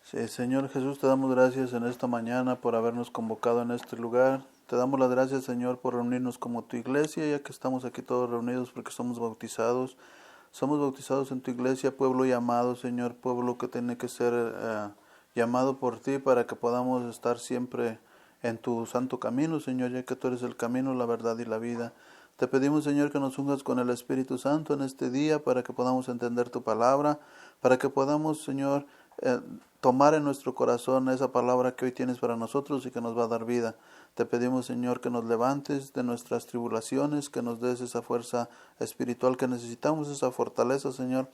Sí, Señor Jesús, te damos gracias en esta mañana por habernos convocado en este lugar. Te damos las gracias, Señor, por reunirnos como tu iglesia, ya que estamos aquí todos reunidos porque somos bautizados. Somos bautizados en tu iglesia, pueblo llamado, Señor, pueblo que tiene que ser llamado por ti para que podamos estar siempre en tu santo camino, Señor, ya que tú eres el camino, la verdad y la vida. Te pedimos, Señor, que nos unjas con el Espíritu Santo en este día para que podamos entender tu palabra, para que podamos, Señor, tomar en nuestro corazón esa palabra que hoy tienes para nosotros y que nos va a dar vida. Te pedimos, Señor, que nos levantes de nuestras tribulaciones, que nos des esa fuerza espiritual que necesitamos, esa fortaleza, Señor,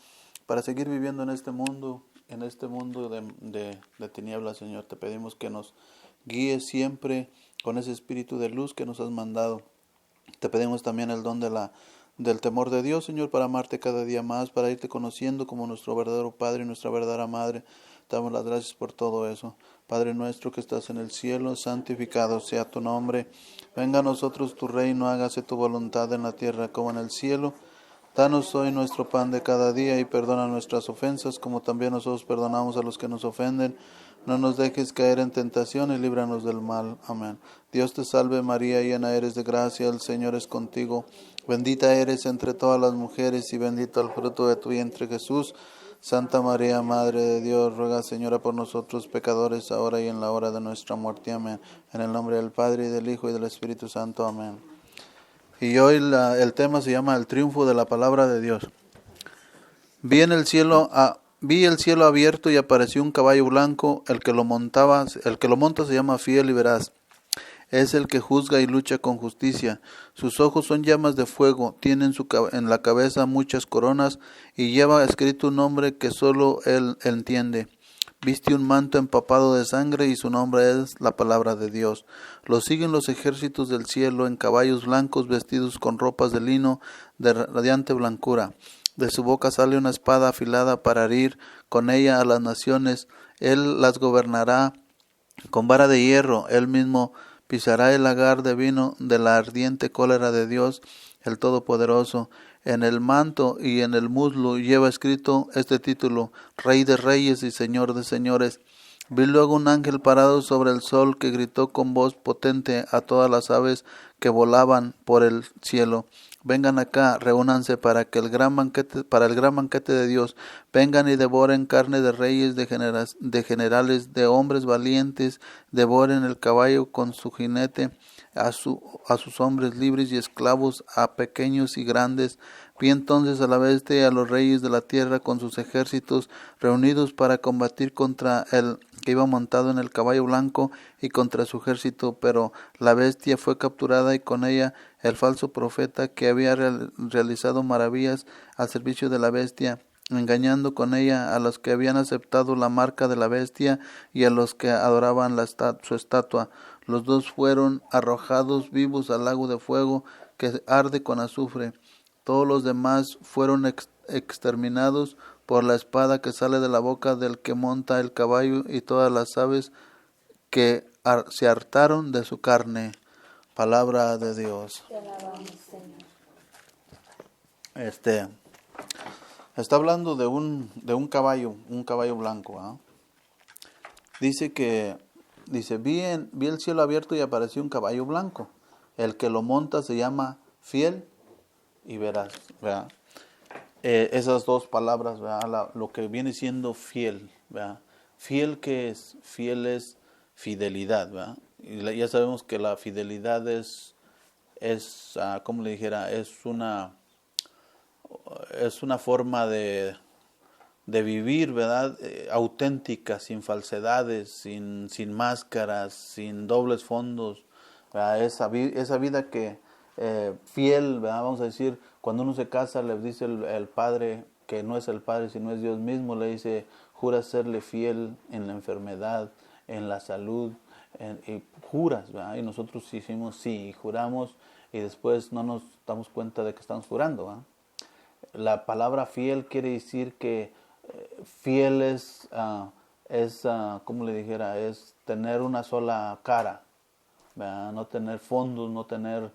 para seguir viviendo en este mundo de tinieblas, Señor. Te pedimos que nos guíes siempre con ese espíritu de luz que nos has mandado. Te pedimos también el don del temor de Dios, Señor, para amarte cada día más, para irte conociendo como nuestro verdadero Padre y nuestra verdadera Madre. Te damos las gracias por todo eso. Padre nuestro que estás en el cielo, santificado sea tu nombre. Venga a nosotros tu reino, hágase tu voluntad en la tierra como en el cielo. Danos hoy nuestro pan de cada día y perdona nuestras ofensas, como también nosotros perdonamos a los que nos ofenden. No nos dejes caer en tentación y líbranos del mal. Amén. Dios te salve María, llena eres de gracia, el Señor es contigo. Bendita eres entre todas las mujeres y bendito el fruto de tu vientre Jesús. Santa María, Madre de Dios, ruega, Señora, por nosotros pecadores, ahora y en la hora de nuestra muerte. Amén. En el nombre del Padre, y del Hijo, y del Espíritu Santo. Amén. Y hoy el tema se llama El triunfo de la palabra de Dios. Vi el cielo abierto y apareció un caballo blanco. El que lo monta se llama Fiel y Veraz. Es el que juzga y lucha con justicia. Sus ojos son llamas de fuego. Tiene en la cabeza muchas coronas y lleva escrito un nombre que solo él entiende. Viste un manto empapado de sangre y su nombre es la palabra de Dios. Lo siguen los ejércitos del cielo en caballos blancos vestidos con ropas de lino de radiante blancura. De su boca sale una espada afilada para herir con ella a las naciones. Él las gobernará con vara de hierro. Él mismo pisará el lagar de vino de la ardiente cólera de Dios, el Todopoderoso. En el manto y en el muslo lleva escrito este título: Rey de Reyes y Señor de Señores. Vi luego un ángel parado sobre el sol que gritó con voz potente a todas las aves que volaban por el cielo: Vengan acá, reúnanse para el gran banquete de Dios. Vengan y devoren carne de reyes, de generales, de hombres valientes. Devoren el caballo con su jinete, a sus hombres libres y esclavos, a pequeños y grandes. Vi entonces a la bestia y a los reyes de la tierra con sus ejércitos reunidos para combatir contra el que iba montado en el caballo blanco y contra su ejército, pero la bestia fue capturada y con ella el falso profeta que había realizado maravillas al servicio de la bestia, engañando con ella a los que habían aceptado la marca de la bestia y a los que adoraban su estatua. Los dos fueron arrojados vivos al lago de fuego que arde con azufre. Todos los demás fueron exterminados por la espada que sale de la boca del que monta el caballo, y todas las aves que se hartaron de su carne. Palabra de Dios. Te alabamos, Señor. Está hablando de un caballo blanco. Dice, vi el cielo abierto y apareció un caballo blanco. El que lo monta se llama Fiel y Veraz, ¿verdad? Esas dos palabras, ¿verdad? Lo que viene siendo fiel, ¿verdad? Fiel, ¿qué es? Fiel es fidelidad, ¿verdad? Y ya sabemos que la fidelidad es como le dijera, es una forma de vivir, ¿verdad? Auténtica, sin falsedades, sin máscaras, sin dobles fondos, ¿verdad? Esa vida que fiel, ¿verdad? Vamos a decir, cuando uno se casa, le dice el padre, que no es el padre, sino es Dios mismo, le dice: jura serle fiel en la enfermedad, en la salud, y juras, ¿verdad? Y nosotros hicimos sí, y juramos, y después no nos damos cuenta de que estamos jurando, ¿verdad? La palabra fiel quiere decir que fiel es, como le dijera, es tener una sola cara, ¿verdad? No tener fondos, no tener,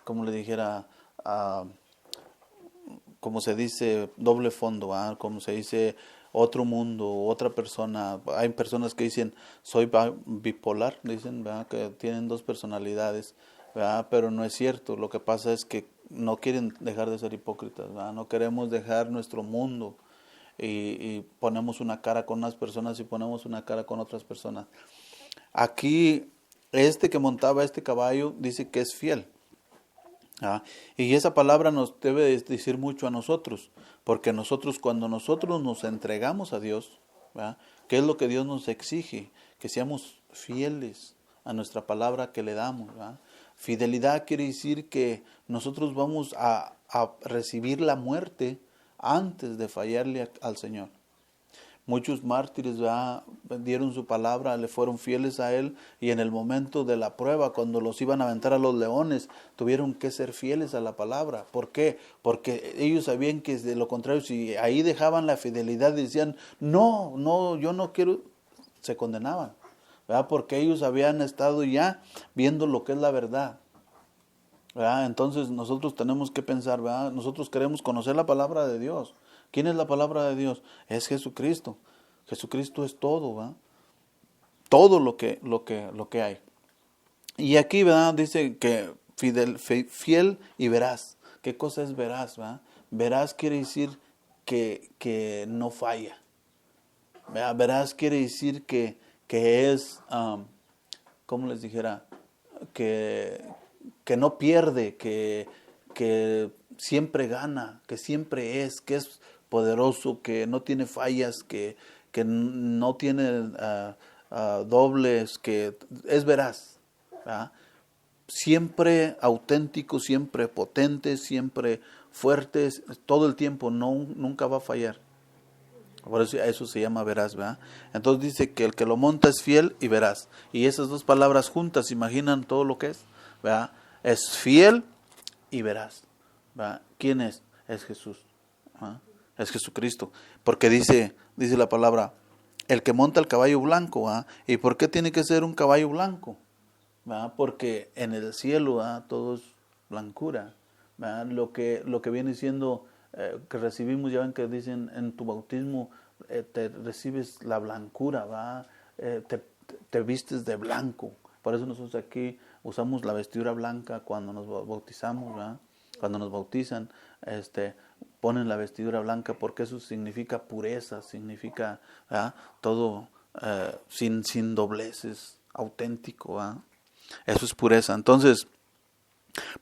como le dijera, como se dice, doble fondo, ¿verdad? Como se dice, otro mundo, otra persona. Hay personas que dicen, soy bipolar, dicen, ¿verdad? Que tienen dos personalidades, ¿verdad? Pero no es cierto. Lo que pasa es que no quieren dejar de ser hipócritas, ¿verdad? No queremos dejar nuestro mundo y ponemos una cara con unas personas y ponemos una cara con otras personas. Aquí, este que montaba este caballo dice que es fiel. Y esa palabra nos debe decir mucho a nosotros, porque nosotros, cuando nosotros nos entregamos a Dios, ¿verdad? ¿Qué es lo que Dios nos exige? Que seamos fieles a nuestra palabra que le damos, ¿verdad? Fidelidad quiere decir que nosotros vamos a recibir la muerte antes de fallarle al Señor. Muchos mártires, ¿verdad?, dieron su palabra, le fueron fieles a Él, y en el momento de la prueba, cuando los iban a aventar a los leones, tuvieron que ser fieles a la palabra. ¿Por qué? Porque ellos sabían que de lo contrario, si ahí dejaban la fidelidad y decían, no, yo no quiero, se condenaban, ¿verdad? Porque ellos habían estado ya viendo lo que es la verdad, ¿verdad? Entonces nosotros tenemos que pensar, ¿verdad? Nosotros queremos conocer la palabra de Dios. ¿Quién es la palabra de Dios? Es Jesucristo. Jesucristo es todo, ¿verdad? Todo lo que hay. Y aquí, ¿verdad?, dice que fiel y veraz. ¿Qué cosa es veraz, verdad? Veraz quiere decir que no falla, ¿verdad? Veraz quiere decir que es, ¿cómo les dijera? Que no pierde, que siempre gana, que siempre que es poderoso, que no tiene fallas, que no tiene dobles, que es veraz, ¿verdad? Siempre auténtico, siempre potente, siempre fuerte, todo el tiempo, nunca va a fallar. Por eso se llama veraz, ¿verdad? Entonces dice que el que lo monta es fiel y veraz. Y esas dos palabras juntas, imaginan todo lo que es, ¿verdad? Es fiel y veraz, ¿verdad? ¿Quién es? Es Jesús, ¿verdad? Es Jesucristo. Porque dice la palabra, el que monta el caballo blanco, ¿verdad? ¿Y por qué tiene que ser un caballo blanco? ¿Verdad? Porque en el cielo, ¿verdad?, todo es blancura, ¿verdad? Lo que viene siendo, que recibimos, ya ven que dicen en tu bautismo, te recibes la blancura, ¿verdad? Te vistes de blanco. Por eso nosotros aquí usamos la vestidura blanca cuando nos bautizamos, ¿verdad? Cuando nos bautizan, ponen la vestidura blanca, porque eso significa pureza, significa, ¿verdad?, todo sin dobleces, auténtico, ¿verdad? Eso es pureza. Entonces,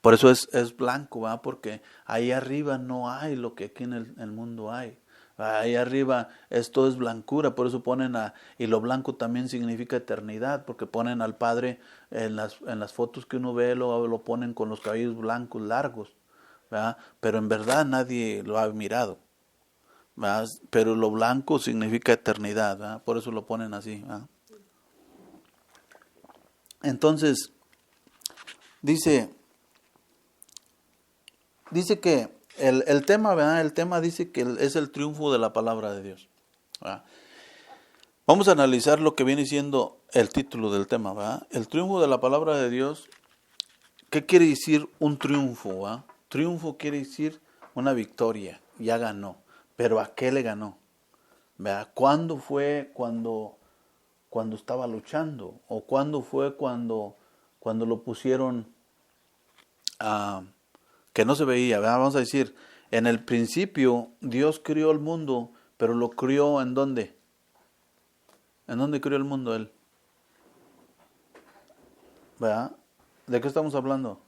por eso es blanco, ¿verdad? Porque ahí arriba no hay lo que aquí en el mundo hay. Ahí arriba todo es blancura, por eso ponen y lo blanco también significa eternidad, porque ponen al Padre en las fotos que uno ve, lo ponen con los cabellos blancos largos, ¿verdad? Pero en verdad nadie lo ha mirado, ¿verdad? Pero lo blanco significa eternidad, ¿verdad? Por eso lo ponen así, ¿verdad? Entonces, dice que el tema, ¿verdad? El tema dice que es el triunfo de la palabra de Dios, ¿verdad? Vamos a analizar lo que viene siendo el título del tema, ¿verdad? El triunfo de la palabra de Dios. ¿Qué quiere decir un triunfo, ¿verdad? Triunfo quiere decir una victoria, ya ganó. ¿Pero a qué le ganó? ¿Verdad? ¿Cuándo fue cuando estaba luchando? ¿O cuándo fue cuando lo pusieron que no se veía, ¿verdad? Vamos a decir, en el principio Dios crió el mundo, pero lo crió ¿en dónde? ¿En dónde crió el mundo Él? ¿Verdad? ¿De qué estamos hablando?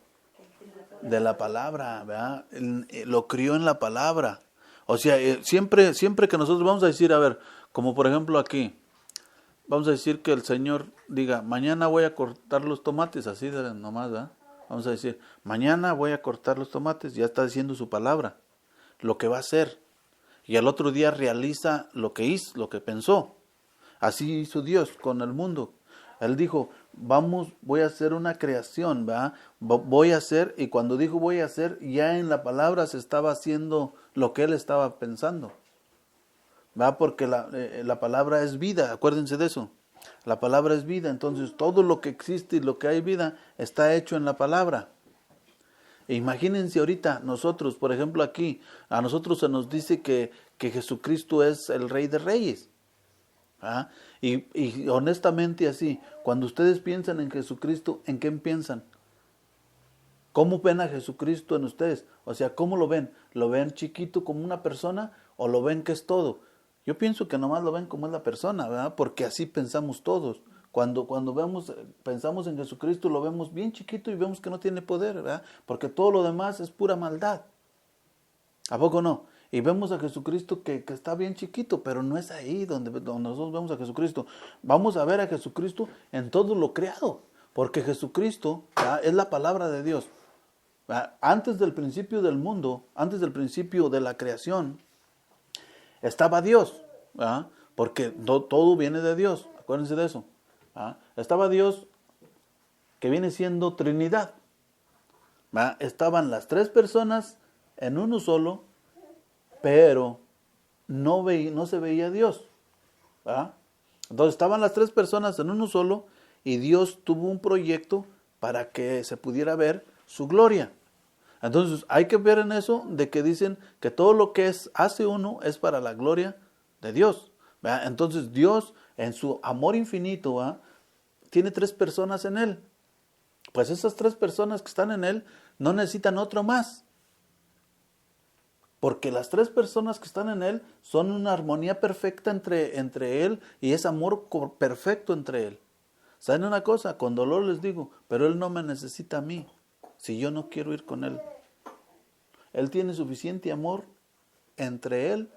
De la palabra, ¿verdad? Lo crió en la palabra. O sea, siempre que nosotros vamos a decir, a ver, como por ejemplo aquí, vamos a decir que el Señor diga, mañana voy a cortar los tomates, así de nomás, ¿verdad? Vamos a decir, mañana voy a cortar los tomates, ya está diciendo su palabra, lo que va a hacer. Y al otro día realiza lo que hizo, lo que pensó. Así hizo Dios con el mundo. Él dijo, voy a hacer una creación, ¿verdad? Voy a hacer, y cuando dijo voy a hacer, ya en la palabra se estaba haciendo lo que Él estaba pensando, ¿verdad? Porque la palabra es vida, acuérdense de eso. La palabra es vida, entonces todo lo que existe y lo que hay vida está hecho en la palabra. E imagínense ahorita nosotros, por ejemplo aquí, a nosotros se nos dice que que Jesucristo es el Rey de Reyes. ¿Ah? Y honestamente así, cuando ustedes piensan en Jesucristo, ¿en qué piensan? ¿Cómo ven a Jesucristo en ustedes? O sea, ¿cómo lo ven? ¿Lo ven chiquito como una persona o lo ven que es todo? Yo pienso que nomás lo ven como es la persona, ¿verdad? Porque así pensamos todos. Cuando pensamos en Jesucristo, lo vemos bien chiquito y vemos que no tiene poder, ¿verdad? Porque todo lo demás es pura maldad. ¿A poco no? Y vemos a Jesucristo que está bien chiquito, pero no es ahí donde nosotros vemos a Jesucristo. Vamos a ver a Jesucristo en todo lo creado, porque Jesucristo, ¿verdad?, es la palabra de Dios. ¿Verdad? Antes del principio del mundo, antes del principio de la creación, estaba Dios, ¿verdad? Porque todo viene de Dios, acuérdense de eso. ¿Verdad? Estaba Dios, que viene siendo Trinidad. ¿Verdad? Estaban las tres personas en uno solo, pero no se veía Dios. ¿Verdad? Entonces estaban las tres personas en uno solo y Dios tuvo un proyecto para que se pudiera ver su gloria. Entonces hay que ver en eso de que dicen que todo lo que hace uno es para la gloria de Dios. ¿Verdad? Entonces Dios en su amor infinito, ¿verdad?, tiene tres personas en Él. Pues esas tres personas que están en Él no necesitan otro más. Porque las tres personas que están en Él son una armonía perfecta entre Él y es amor perfecto entre Él. ¿Saben una cosa? Con dolor les digo, pero Él no me necesita a mí si yo no quiero ir con Él. Él tiene suficiente amor entre Él,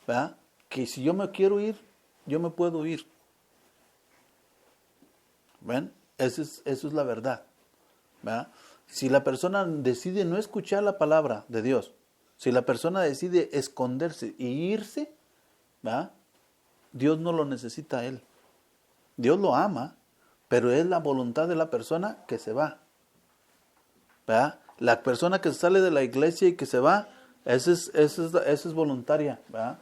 ¿verdad?, que si yo me quiero ir, yo me puedo ir. ¿Ven? Eso es la verdad. ¿Verdad? Si la persona decide no escuchar la palabra de Dios, si la persona decide esconderse y irse, ¿verdad?, Dios no lo necesita a él. Dios lo ama, pero es la voluntad de la persona que se va. ¿Verdad? La persona que sale de la iglesia y que se va, esa es voluntaria. ¿Verdad?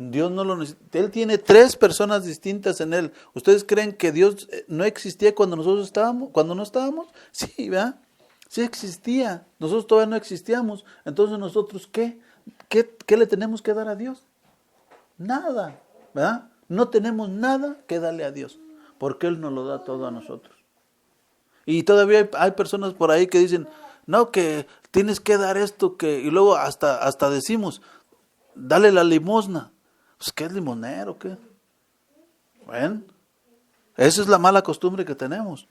Dios no lo necesita. Él tiene tres personas distintas en Él. ¿Ustedes creen que Dios no existía cuando nosotros estábamos? ¿Cuando no estábamos? Sí, ¿verdad? Sí existía. Nosotros todavía no existíamos. Entonces nosotros, ¿qué le tenemos que dar a Dios? Nada, ¿verdad? No tenemos nada que darle a Dios, porque Él nos lo da todo a nosotros. Y todavía hay personas por ahí que dicen, no, que tienes que dar esto, y luego hasta decimos, dale la limosna. Pues, ¿qué es limonero? ¿Qué? Bueno, esa es la mala costumbre que tenemos.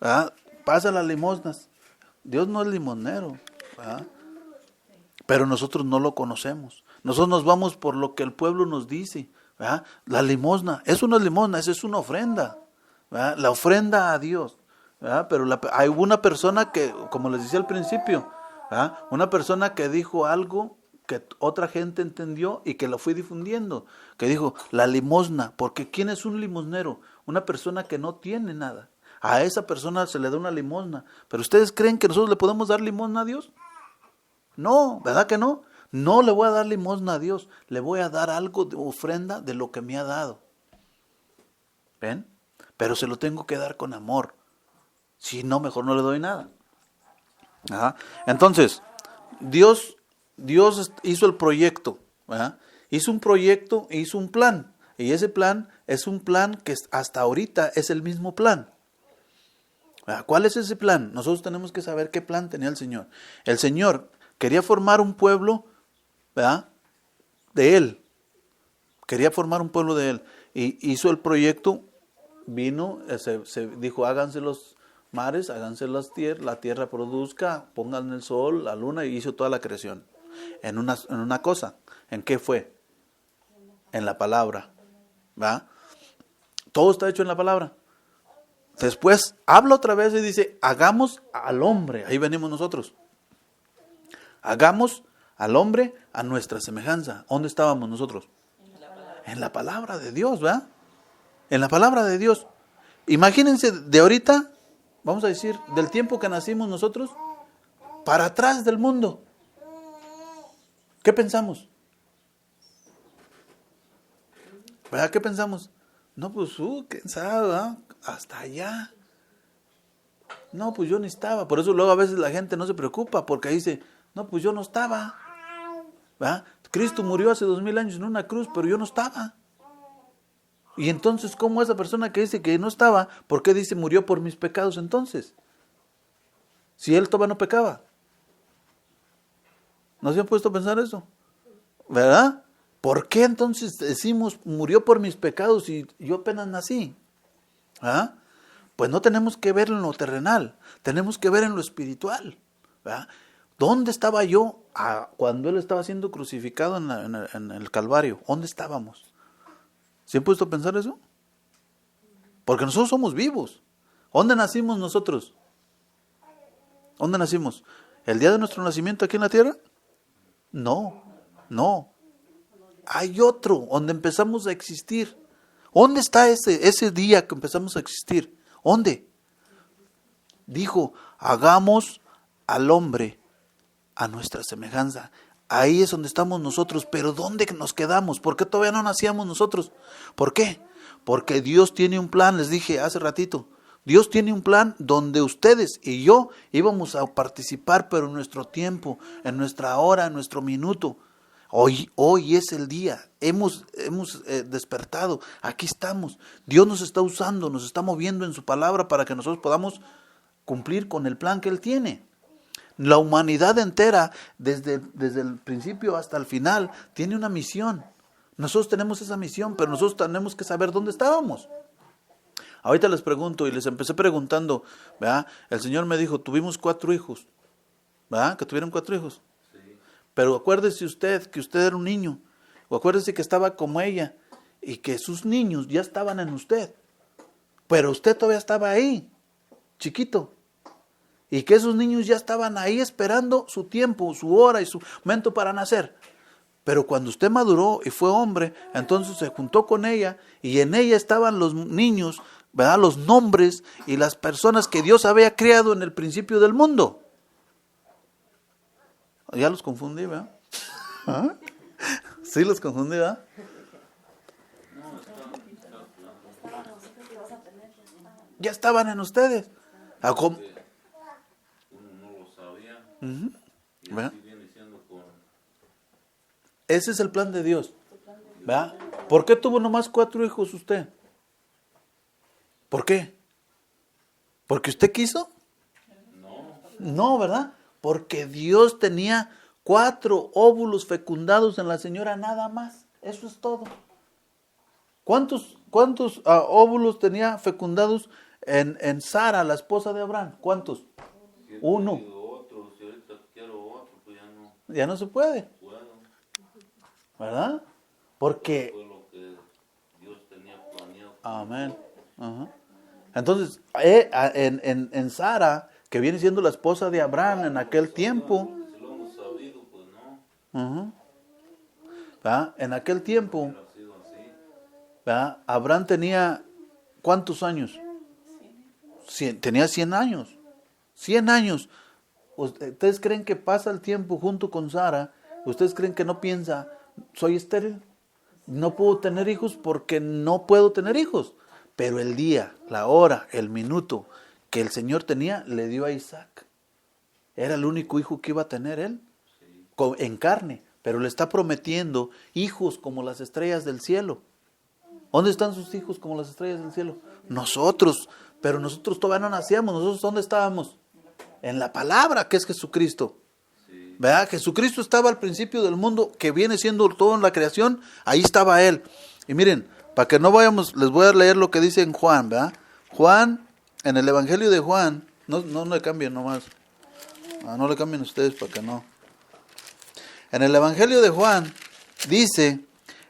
¿Verdad? Pasa las limosnas. Dios no es limonero, ¿verdad? Pero nosotros no lo conocemos. Nosotros nos vamos por lo que el pueblo nos dice. ¿Verdad? La limosna, eso no es limosna, eso es una ofrenda. ¿Verdad? La ofrenda a Dios. ¿Verdad? Pero hay una persona que, como les decía al principio, ¿verdad?, una persona que dijo algo que otra gente entendió y que lo fue difundiendo, que dijo la limosna, porque ¿quién es un limosnero? Una persona que no tiene nada. A esa persona se le da una limosna. ¿Pero ustedes creen que nosotros le podemos dar limosna a Dios? No, ¿verdad que no? No le voy a dar limosna a Dios, le voy a dar algo de ofrenda de lo que me ha dado. ¿Ven? Pero se lo tengo que dar con amor. Si no, mejor no le doy nada. ¿Verdad? Entonces, Dios hizo el proyecto, ¿verdad? Hizo un proyecto e hizo un plan. Y ese plan es un plan que hasta ahorita es el mismo plan. ¿Verdad? ¿Cuál es ese plan? Nosotros tenemos que saber qué plan tenía el Señor. El Señor quería formar un pueblo, ¿verdad?, de Él. Quería formar un pueblo de Él. Y hizo el proyecto, vino, se dijo, háganse los mares, háganse la tierra produzca, pongan el sol, la luna, y hizo toda la creación. En una cosa. ¿En qué fue? En la palabra. ¿Va? Todo está hecho en la palabra. Después habla otra vez y dice, hagamos al hombre. Ahí venimos nosotros. Hagamos al hombre a nuestra semejanza. ¿Dónde estábamos nosotros? En la palabra de Dios, ¿verdad? En la palabra de Dios. Imagínense de ahorita, vamos a decir, del tiempo que nacimos nosotros, para atrás del mundo. ¿Qué pensamos? ¿Verdad? ¿Qué pensamos? No, pues, quién sabe, ¿verdad? Hasta allá. No, pues yo ni estaba. Por eso luego a veces la gente no se preocupa, porque dice, no, pues yo no estaba. ¿Verdad? Cristo murió hace 2000 años en una cruz, pero yo no estaba. Y entonces, ¿cómo esa persona que dice que no estaba, por qué dice murió por mis pecados entonces? Si él todavía no pecaba. ¿No se han puesto a pensar eso? ¿Verdad? ¿Por qué entonces decimos murió por mis pecados y yo apenas nací? ¿Ah? Pues no tenemos que ver en lo terrenal, tenemos que ver en lo espiritual. ¿Verdad? ¿Dónde estaba yo cuando él estaba siendo crucificado en el Calvario? ¿Dónde estábamos? ¿Se han puesto a pensar eso? Porque nosotros somos vivos. ¿Dónde nacimos nosotros? ¿Dónde nacimos? ¿El día de nuestro nacimiento aquí en la tierra? No. Hay otro donde empezamos a existir. ¿Dónde está ese día que empezamos a existir? ¿Dónde? Dijo, hagamos al hombre a nuestra semejanza. Ahí es donde estamos nosotros, pero ¿dónde nos quedamos? ¿Por qué todavía no nacíamos nosotros? ¿Por qué? Porque Dios tiene un plan, les dije hace ratito. Dios tiene un plan donde ustedes y yo íbamos a participar, pero en nuestro tiempo, en nuestra hora, en nuestro minuto. Hoy es el día, hemos despertado, aquí estamos. Dios nos está usando, nos está moviendo en su palabra para que nosotros podamos cumplir con el plan que Él tiene. La humanidad entera, desde el principio hasta el final, tiene una misión. Nosotros tenemos esa misión, pero nosotros tenemos que saber dónde estábamos. Ahorita les pregunto, y les empecé preguntando, ¿verdad? El Señor me dijo, tuvimos 4 hijos, ¿verdad? Que tuvieron 4 hijos. Sí. Pero acuérdese usted que usted era un niño, o acuérdese que estaba como ella, y que sus niños ya estaban en usted, pero usted todavía estaba ahí, chiquito. Y que esos niños ya estaban ahí esperando su tiempo, su hora y su momento para nacer. Pero cuando usted maduró y fue hombre, entonces se juntó con ella y en ella estaban los niños, ¿verdad? Los nombres y las personas que Dios había creado en el principio del mundo. Ya los confundí, ¿verdad? ¿Ah? Sí los confundí, ¿verdad? Ya estaban en ustedes. ¿Verdad? Ese es el plan de Dios, ¿verdad? ¿Por qué tuvo nomás 4 hijos usted? ¿Por qué? ¿Porque usted quiso? No, ¿verdad? Porque Dios tenía 4 óvulos fecundados en la señora nada más. Eso es todo. ¿Cuántos óvulos tenía fecundados en Sara, la esposa de Abraham? ¿Cuántos? 1. Ya no se puede. ¿Verdad? Porque fue lo que Dios tenía planeado. Amén. Uh-huh. Entonces, en Sara, que viene siendo la esposa de Abraham en aquel tiempo. Si lo hemos sabido, pues no. Uh-huh. ¿Verdad? En aquel tiempo, ¿verdad? Abraham tenía ¿cuántos años? 100, tenía 100 años. 100 años. ¿Ustedes creen que pasa el tiempo junto con Sara? ¿Ustedes creen que no piensa, soy estéril? No puedo tener hijos porque no puedo tener hijos. Pero el día, la hora, el minuto que el Señor tenía, le dio a Isaac. Era el único hijo que iba a tener él, en carne. Pero le está prometiendo hijos como las estrellas del cielo. ¿Dónde están sus hijos como las estrellas del cielo? Nosotros. Pero nosotros todavía no nacíamos. ¿Nosotros dónde estábamos? En la palabra que es Jesucristo. ¿Verdad? Jesucristo estaba al principio del mundo, que viene siendo todo en la creación. Ahí estaba Él. Y miren, para que no vayamos, les voy a leer lo que dice en Juan, ¿verdad? Juan, en el Evangelio de Juan, no le cambien nomás. No le cambien ustedes para que no. En el Evangelio de Juan dice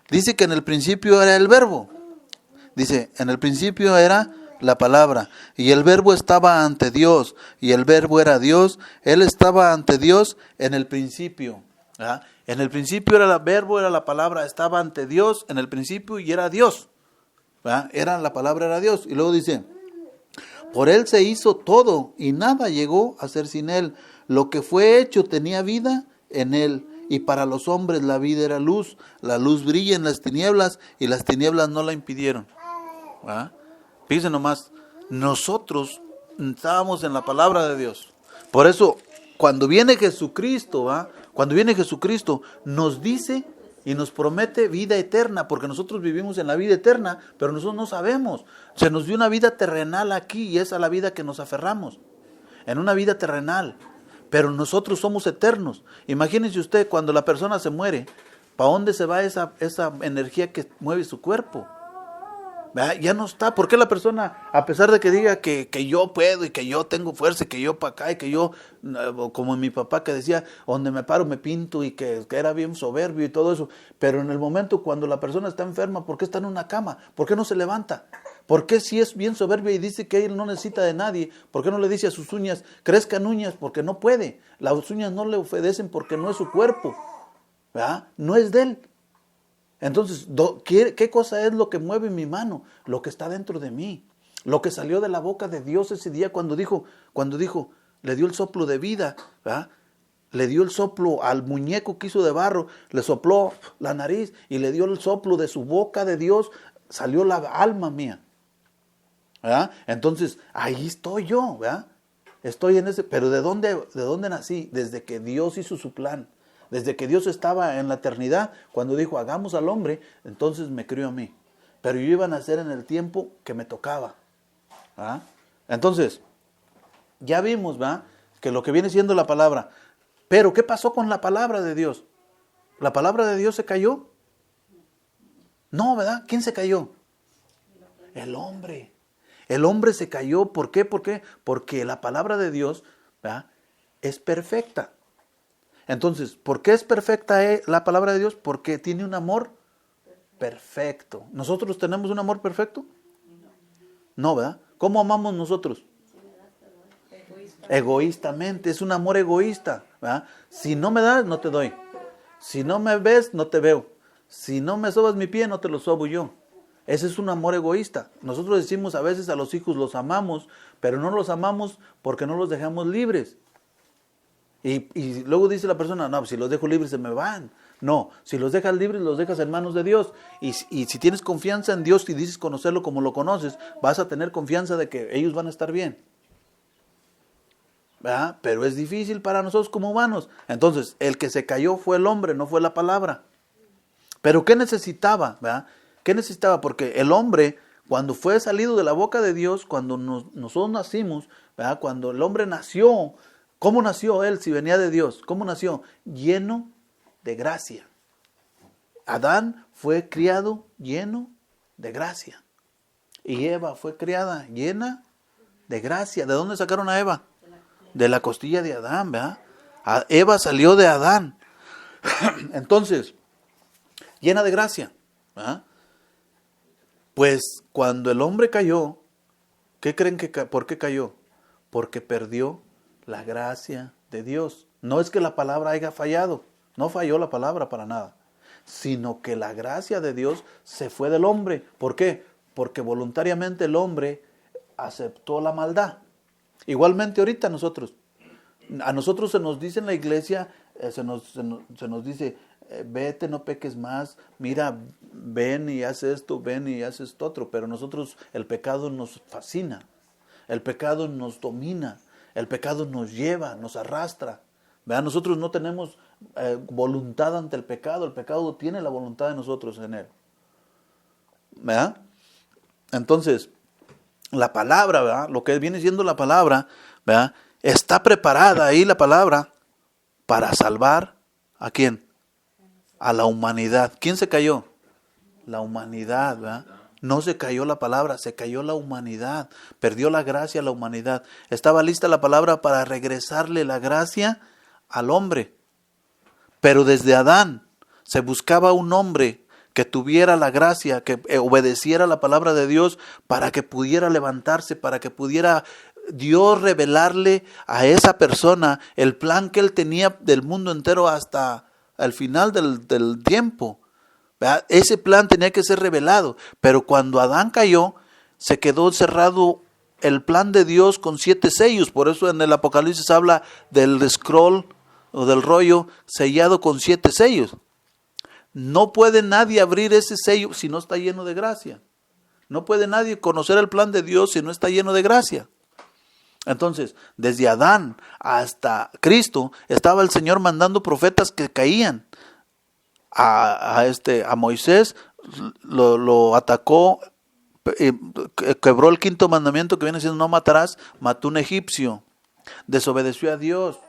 que en el principio era el verbo. Dice, en el principio era la palabra, y el verbo estaba ante Dios, y el verbo era Dios. Él estaba ante Dios en el principio. ¿Verdad? En el principio era el verbo, era la palabra, estaba ante Dios en el principio y era Dios. ¿Verdad? La palabra era Dios. Y luego dice, por Él se hizo todo, y nada llegó a ser sin Él. Lo que fue hecho tenía vida en Él, y para los hombres la vida era luz. La luz brilla en las tinieblas, y las tinieblas no la impidieron. ¿Verdad? Fíjense nomás, nosotros estábamos en la palabra de Dios. Por eso, cuando viene Jesucristo, ¿va? Cuando viene Jesucristo, nos dice y nos promete vida eterna, porque nosotros vivimos en la vida eterna, pero nosotros no sabemos. Se nos dio una vida terrenal aquí y es a la vida que nos aferramos, en una vida terrenal, pero nosotros somos eternos. Imagínense usted cuando la persona se muere, ¿para dónde se va esa energía que mueve su cuerpo? ¿Verdad? Ya no está. ¿Por qué la persona, a pesar de que diga que yo puedo y que yo tengo fuerza y que yo para acá y que yo, como mi papá que decía, donde me paro me pinto y que era bien soberbio y todo eso, pero en el momento cuando la persona está enferma, ¿por qué está en una cama? ¿Por qué no se levanta? ¿Por qué si es bien soberbio y dice que él no necesita de nadie, por qué no le dice a sus uñas, crezcan uñas? Porque no puede. Las uñas no le obedecen porque no es su cuerpo, ¿verdad? No es de él. Entonces, ¿qué cosa es lo que mueve mi mano? Lo que está dentro de mí. Lo que salió de la boca de Dios ese día cuando dijo, le dio el soplo de vida, ¿verdad? Le dio el soplo al muñeco que hizo de barro, le sopló la nariz y le dio el soplo de su boca de Dios, salió la alma mía, ¿verdad? Entonces, ahí estoy yo, ¿verdad? Estoy en ese, pero ¿de dónde nací? Desde que Dios hizo su plan. Desde que Dios estaba en la eternidad, cuando dijo, hagamos al hombre, entonces me crió a mí. Pero yo iba a nacer en el tiempo que me tocaba. ¿Ah? Entonces, ya vimos, ¿va? Que lo que viene siendo la palabra. Pero, ¿qué pasó con la palabra de Dios? ¿La palabra de Dios se cayó? No, ¿verdad? ¿Quién se cayó? El hombre. El hombre se cayó. ¿Por qué? Porque la palabra de Dios, ¿verdad?, es perfecta. Entonces, ¿por qué es perfecta la palabra de Dios? Porque tiene un amor perfecto. ¿Nosotros tenemos un amor perfecto? No, ¿verdad? ¿Cómo amamos nosotros? Egoístamente, es un amor egoísta, ¿verdad? Si no me das, no te doy. Si no me ves, no te veo. Si no me sobas mi pie, no te lo sobo yo. Ese es un amor egoísta. Nosotros decimos a veces a los hijos, los amamos, pero no los amamos porque no los dejamos libres. Y luego dice la persona, no, si los dejo libres se me van. No, si los dejas libres, los dejas en manos de Dios. Y si tienes confianza en Dios y dices conocerlo como lo conoces, vas a tener confianza de que ellos van a estar bien. ¿Verdad? Pero es difícil para nosotros como humanos. Entonces, el que se cayó fue el hombre, no fue la palabra. Pero ¿qué necesitaba? ¿Verdad? ¿Qué necesitaba? Porque el hombre, cuando fue salido de la boca de Dios, cuando nosotros nacimos, ¿verdad?, cuando el hombre nació, ¿cómo nació él si venía de Dios? ¿Cómo nació? Lleno de gracia. Adán fue criado lleno de gracia. Y Eva fue criada llena de gracia. ¿De dónde sacaron a Eva? De la costilla de Adán, ¿verdad? Eva salió de Adán. Entonces, llena de gracia, ¿verdad? Pues cuando el hombre cayó, ¿qué creen por qué cayó? Porque perdió la gracia de Dios. No es que la palabra haya fallado, no falló la palabra para nada, sino que la gracia de Dios se fue del hombre. ¿Por qué? Porque voluntariamente el hombre aceptó la maldad. Igualmente ahorita a nosotros se nos dice en la iglesia, se nos dice, vete, no peques más, mira, ven y haz esto, ven y haz esto otro, pero nosotros el pecado nos fascina, el pecado nos domina, el pecado nos lleva, nos arrastra. ¿Verdad? Nosotros no tenemos voluntad ante el pecado tiene la voluntad de nosotros en él. ¿Verdad? Entonces, la palabra, ¿verdad?, lo que viene siendo la palabra, ¿verdad?, está preparada ahí la palabra para salvar ¿a quién? A la humanidad. ¿Quién se cayó? La humanidad, ¿verdad? No se cayó la palabra, se cayó la humanidad. Perdió la gracia a la humanidad. Estaba lista la palabra para regresarle la gracia al hombre. Pero desde Adán se buscaba un hombre que tuviera la gracia, que obedeciera la palabra de Dios para que pudiera levantarse, para que pudiera Dios revelarle a esa persona el plan que él tenía del mundo entero hasta el final del tiempo. ¿Verdad? Ese plan tenía que ser revelado, pero cuando Adán cayó, se quedó cerrado el plan de Dios con 7 sellos. Por eso en el Apocalipsis habla del scroll o del rollo sellado con 7 sellos. No puede nadie abrir ese sello si no está lleno de gracia. No puede nadie conocer el plan de Dios si no está lleno de gracia. Entonces, desde Adán hasta Cristo, estaba el Señor mandando profetas que caían. a Moisés, lo atacó, quebró el 5.º mandamiento que viene siendo no matarás, mató un egipcio, desobedeció a Dios,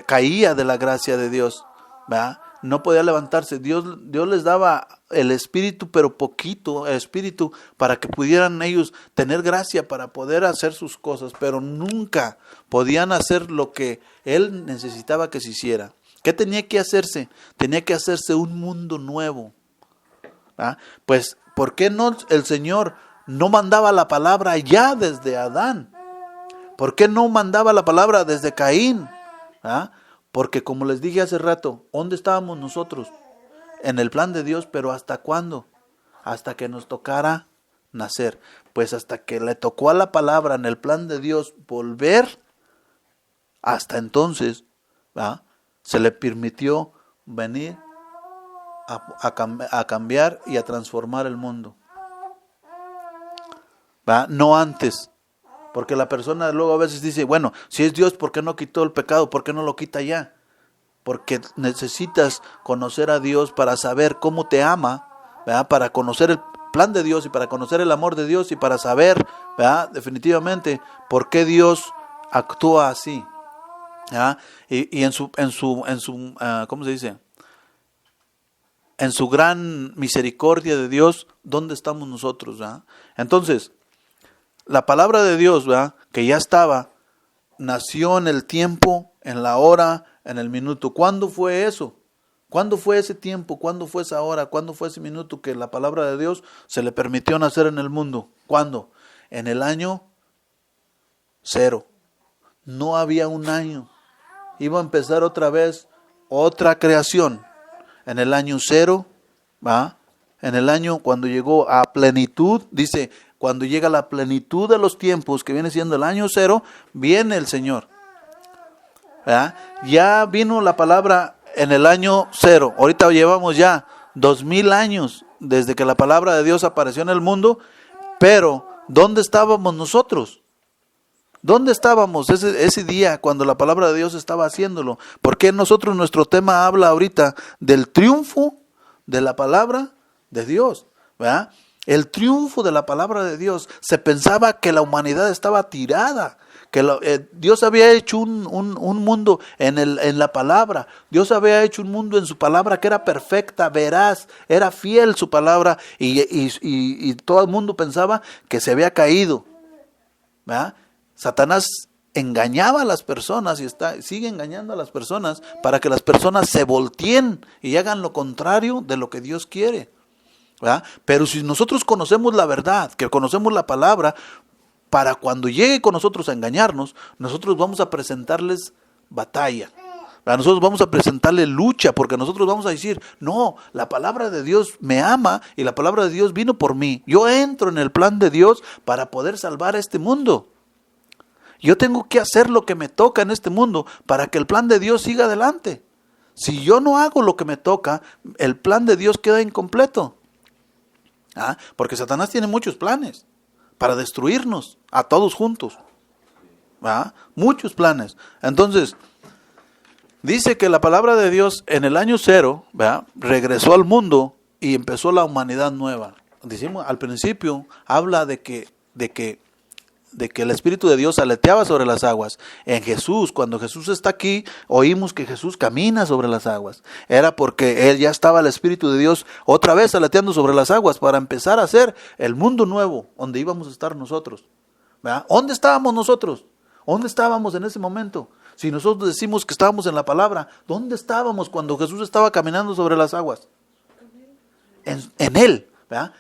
caía de la gracia de Dios, ¿verdad? No podía levantarse. Dios les daba el espíritu, pero poquito espíritu, para que pudieran ellos tener gracia para poder hacer sus cosas, pero nunca podían hacer lo que Él necesitaba que se hiciera. ¿Qué tenía que hacerse? Tenía que hacerse un mundo nuevo. ¿Ah? Pues, ¿por qué no el Señor no mandaba la palabra ya desde Adán? ¿Por qué no mandaba la palabra desde Caín? ¿Ah? Porque como les dije hace rato, ¿dónde estábamos nosotros? En el plan de Dios, pero ¿hasta cuándo? Hasta que nos tocara nacer. Pues hasta que le tocó a la palabra en el plan de Dios volver, hasta entonces, ¿ah? Se le permitió venir a cambiar y a transformar el mundo. ¿Va? No antes. Porque la persona luego a veces dice, bueno, si es Dios, ¿por qué no quitó el pecado? ¿Por qué no lo quita ya? Porque necesitas conocer a Dios para saber cómo te ama, ¿verdad? Para conocer el plan de Dios y para conocer el amor de Dios y para saber, ¿verdad? Definitivamente, por qué Dios actúa así. ¿Ah? Y en su ¿cómo se dice? En su gran misericordia de Dios, ¿dónde estamos nosotros? ¿Ah? Entonces, la palabra de Dios, ¿verdad? Que ya estaba, nació en el tiempo, en la hora, en el minuto. ¿Cuándo fue eso? ¿Cuándo fue ese tiempo? ¿Cuándo fue esa hora? ¿Cuándo fue ese minuto que la palabra de Dios se le permitió nacer en el mundo? ¿Cuándo? En el año 0. No había un año. Iba a empezar otra vez otra creación. En el año 0, ¿va? En el año cuando llegó a plenitud, dice, cuando llega la plenitud de los tiempos, que viene siendo el año 0, viene el Señor. ¿Va? Ya vino la palabra en el año 0. Ahorita llevamos ya 2000 años desde que la palabra de Dios apareció en el mundo, pero ¿dónde estábamos nosotros? ¿Dónde estábamos ese día cuando la palabra de Dios estaba haciéndolo? Porque nosotros, nuestro tema habla ahorita del triunfo de la palabra de Dios, ¿verdad? El triunfo de la palabra de Dios. Se pensaba que la humanidad estaba tirada, que Dios había hecho un mundo en la palabra. Dios había hecho un mundo en su palabra que era perfecta, veraz, era fiel su palabra y todo el mundo pensaba que se había caído, ¿verdad? Satanás engañaba a las personas y sigue engañando a las personas para que las personas se volteen y hagan lo contrario de lo que Dios quiere, ¿verdad? Pero si nosotros conocemos la verdad, que conocemos la palabra, para cuando llegue con nosotros a engañarnos, nosotros vamos a presentarles batalla. Nosotros vamos a presentarle lucha, porque nosotros vamos a decir, no, la palabra de Dios me ama y la palabra de Dios vino por mí. Yo entro en el plan de Dios para poder salvar a este mundo. Yo tengo que hacer lo que me toca en este mundo para que el plan de Dios siga adelante. Si yo no hago lo que me toca, el plan de Dios queda incompleto. Porque Satanás tiene muchos planes para destruirnos a todos juntos. Muchos planes. Entonces, dice que la palabra de Dios en el año 0, regresó al mundo y empezó la humanidad nueva. Decimos al principio, habla de que el Espíritu de Dios aleteaba sobre las aguas. En Jesús, cuando Jesús está aquí, oímos que Jesús camina sobre las aguas. Era porque Él ya estaba el Espíritu de Dios otra vez aleteando sobre las aguas para empezar a hacer el mundo nuevo donde íbamos a estar nosotros. ¿Verdad? ¿Dónde estábamos nosotros? ¿Dónde estábamos en ese momento? Si nosotros decimos que estábamos en la palabra, ¿dónde estábamos cuando Jesús estaba caminando sobre las aguas? En Él, ¿verdad?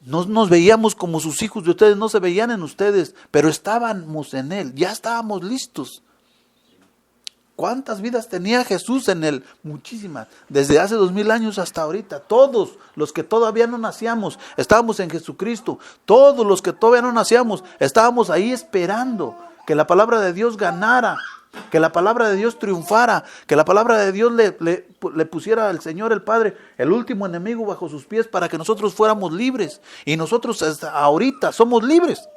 No nos veíamos como sus hijos de ustedes, no se veían en ustedes, pero estábamos en Él, ya estábamos listos. ¿Cuántas vidas tenía Jesús en Él? Muchísimas, desde hace 2000 años hasta ahorita. Todos los que todavía no nacíamos, estábamos en Jesucristo. Todos los que todavía no nacíamos, estábamos ahí esperando que la palabra de Dios ganara, que la palabra de Dios triunfara, que la palabra de Dios le pusiera al Señor el Padre el último enemigo bajo sus pies para que nosotros fuéramos libres. Y nosotros hasta ahorita somos libres,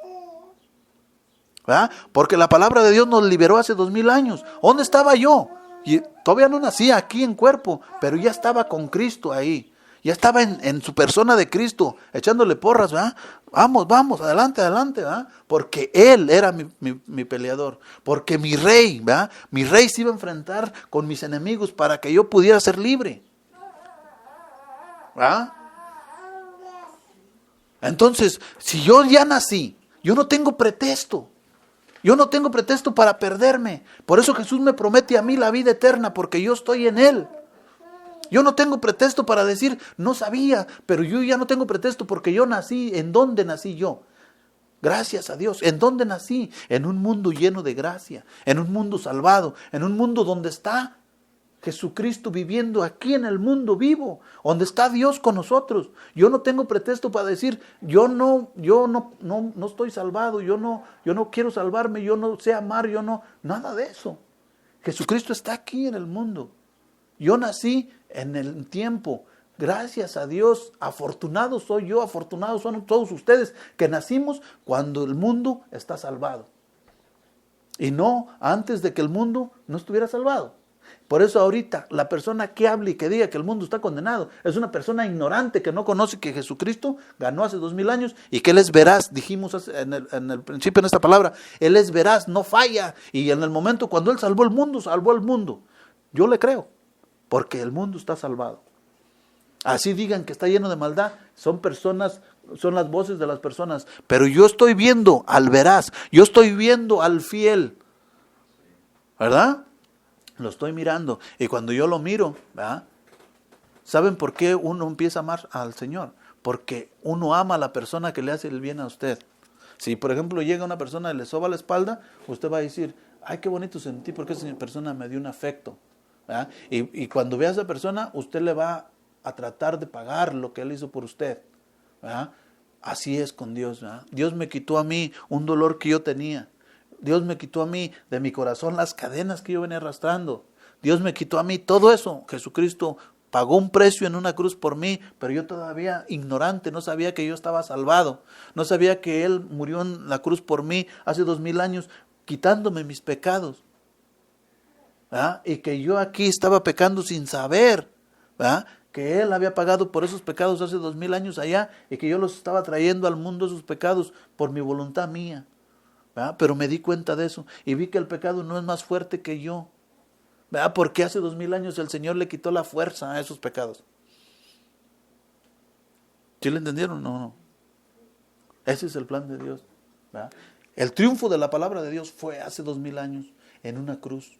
¿verdad? Porque la palabra de Dios nos liberó hace 2000 años. ¿Dónde estaba yo? Y todavía no nacía aquí en cuerpo, pero ya estaba con Cristo ahí. Ya estaba en su persona de Cristo, echándole porras, ¿verdad? Vamos, adelante, ¿verdad? Porque Él era mi peleador, porque mi rey, ¿verdad? Mi rey se iba a enfrentar con mis enemigos para que yo pudiera ser libre, ¿verdad? Entonces, si yo ya nací, yo no tengo pretexto. Yo no tengo pretexto para perderme. Por eso Jesús me promete a mí la vida eterna, porque yo estoy en Él. Yo no tengo pretexto para decir, no sabía, pero yo ya no tengo pretexto porque yo nací. ¿En dónde nací yo? Gracias a Dios. ¿En dónde nací? En un mundo lleno de gracia, en un mundo salvado, en un mundo donde está Jesucristo viviendo aquí en el mundo vivo, donde está Dios con nosotros. Yo no tengo pretexto para decir, yo no estoy salvado, yo no quiero salvarme, yo no sé amar, nada de eso. Jesucristo está aquí en el mundo. Yo nací en el tiempo. Gracias a Dios, afortunado soy yo, afortunados son todos ustedes que nacimos cuando el mundo está salvado. Y no antes de que el mundo no estuviera salvado. Por eso ahorita la persona que hable y que diga que el mundo está condenado es una persona ignorante que no conoce que Jesucristo ganó hace 2000 años y que Él es veraz, dijimos en el principio en esta palabra, Él es veraz, no falla. Y en el momento cuando Él salvó el mundo. Yo le creo, porque el mundo está salvado. Así digan que está lleno de maldad, son las voces de las personas. Pero yo estoy viendo al veraz, yo estoy viendo al fiel, ¿verdad? Lo estoy mirando. Y cuando yo lo miro, ¿verdad? ¿Saben por qué uno empieza a amar al Señor? Porque uno ama a la persona que le hace el bien a usted. Si por ejemplo llega una persona y le soba la espalda, usted va a decir, ay, qué bonito sentí porque esa persona me dio un afecto, ¿verdad? Y cuando ve a esa persona, usted le va a tratar de pagar lo que Él hizo por usted, ¿verdad? Así es con Dios, ¿verdad? Dios me quitó a mí un dolor que yo tenía. Dios me quitó a mí de mi corazón las cadenas que yo venía arrastrando. Dios me quitó a mí todo eso. Jesucristo pagó un precio en una cruz por mí, pero yo todavía ignorante, no sabía que yo estaba salvado. No sabía que Él murió en la cruz por mí hace 2000 años, quitándome mis pecados, ¿verdad? Y que yo aquí estaba pecando sin saber, ¿verdad? Que Él había pagado por esos pecados hace 2000 años allá y que yo los estaba trayendo al mundo esos pecados por mi voluntad mía. ¿Verdad? Pero me di cuenta de eso y vi que el pecado no es más fuerte que yo, ¿verdad? Porque hace 2000 años el Señor le quitó la fuerza a esos pecados. ¿Sí le entendieron? No. Ese es el plan de Dios, ¿verdad? El triunfo de la palabra de Dios fue hace 2000 años en una cruz.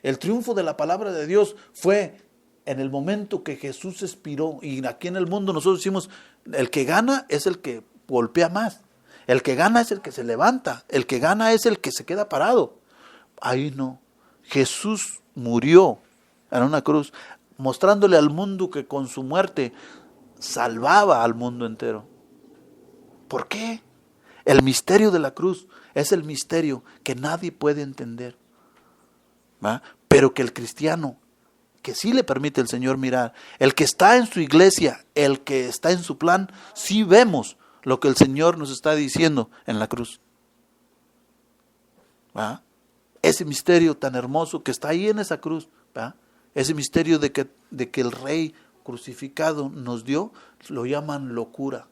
El triunfo de la palabra de Dios fue en el momento que Jesús expiró. Y aquí en el mundo nosotros decimos, el que gana es el que golpea más. El que gana es el que se levanta. El que gana es el que se queda parado. Ahí no. Jesús murió en una cruz, mostrándole al mundo que con su muerte salvaba al mundo entero. ¿Por qué? El misterio de la cruz es el misterio que nadie puede entender, ¿va? Pero que el cristiano, que sí le permite el Señor mirar, el que está en su iglesia, el que está en su plan, sí vemos lo que el Señor nos está diciendo en la cruz, ¿va? Ese misterio tan hermoso que está ahí en esa cruz, ¿va? Ese misterio de que el Rey crucificado nos dio, lo llaman locura.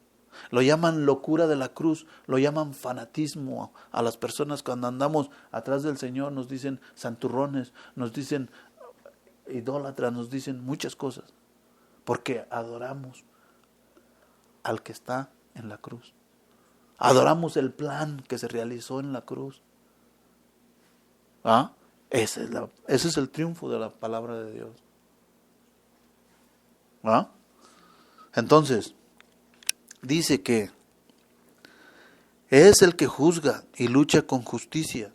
Lo llaman locura de la cruz, lo llaman fanatismo a las personas cuando andamos atrás del Señor, nos dicen santurrones, nos dicen idólatras, nos dicen muchas cosas, porque adoramos al que está en la cruz. Adoramos el plan que se realizó en la cruz. ¿Ah? Ese es el triunfo de la palabra de Dios. ¿Ah? Entonces, dice que es el que juzga y lucha con justicia.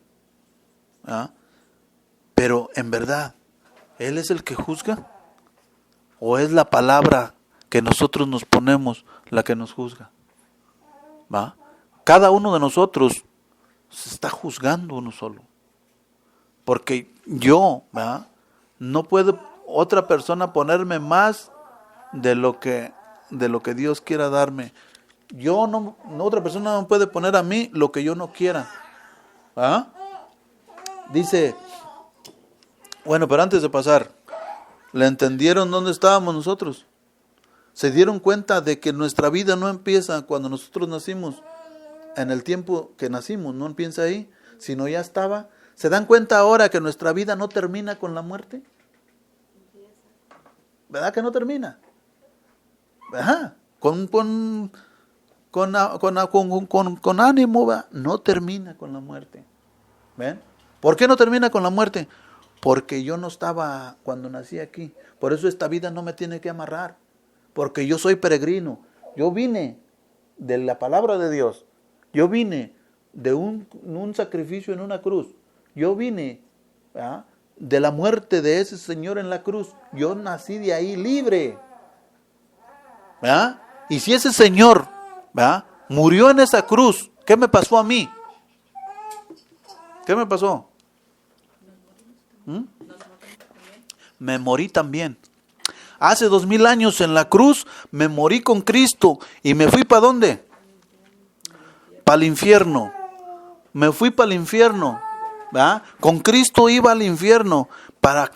¿Ah? Pero en verdad, ¿Él es el que juzga? ¿O es la palabra que nosotros nos ponemos la que nos juzga? ¿Va? Cada uno de nosotros se está juzgando uno solo. Porque yo, ¿va? No puede otra persona ponerme más de lo que Dios quiera darme. Otra persona no puede poner a mí lo que yo no quiera. ¿Ah? Dice Bueno, pero antes de pasar, ¿le entendieron dónde estábamos nosotros? ¿Se dieron cuenta de que nuestra vida no empieza cuando nosotros nacimos? En el tiempo que nacimos, no empieza ahí, sino ya estaba. ¿Se dan cuenta ahora que nuestra vida no termina con la muerte? ¿Verdad que no termina? Ajá. Con ánimo, ¿va? No termina con la muerte. ¿Ven? ¿Por qué no termina con la muerte? Porque yo no estaba cuando nací aquí. Por eso esta vida no me tiene que amarrar. Porque yo soy peregrino. Yo vine de la palabra de Dios. Yo vine de un sacrificio en una cruz. Yo vine, ¿verdad?, de la muerte de ese Señor en la cruz. Yo nací de ahí libre. ¿Verdad? Y si ese Señor, ¿verdad?, murió en esa cruz, ¿qué me pasó a mí? ¿Qué me pasó? Me morí también. Hace 2000 años en la cruz me morí con Cristo y me fui ¿para dónde? Para el infierno. Me fui para el infierno. ¿Verdad? Con Cristo iba al infierno para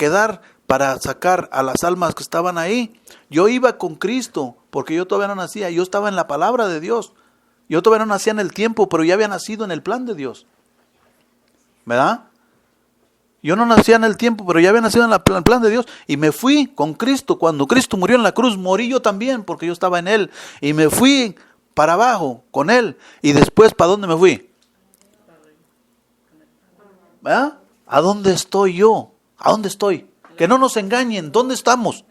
sacar a las almas que estaban ahí. Yo iba con Cristo porque yo todavía no nacía. Yo estaba en la palabra de Dios. Yo todavía no nacía en el tiempo, pero ya había nacido en el plan de Dios. ¿Verdad? Yo no nacía en el tiempo, pero ya había nacido en el plan de Dios. Y me fui con Cristo. Cuando Cristo murió en la cruz, morí yo también, porque yo estaba en Él. Y me fui para abajo con Él. Y después, ¿para dónde me fui? ¿Verdad? ¿A dónde estoy yo? ¿A dónde estoy? Que no nos engañen. ¿Dónde estamos?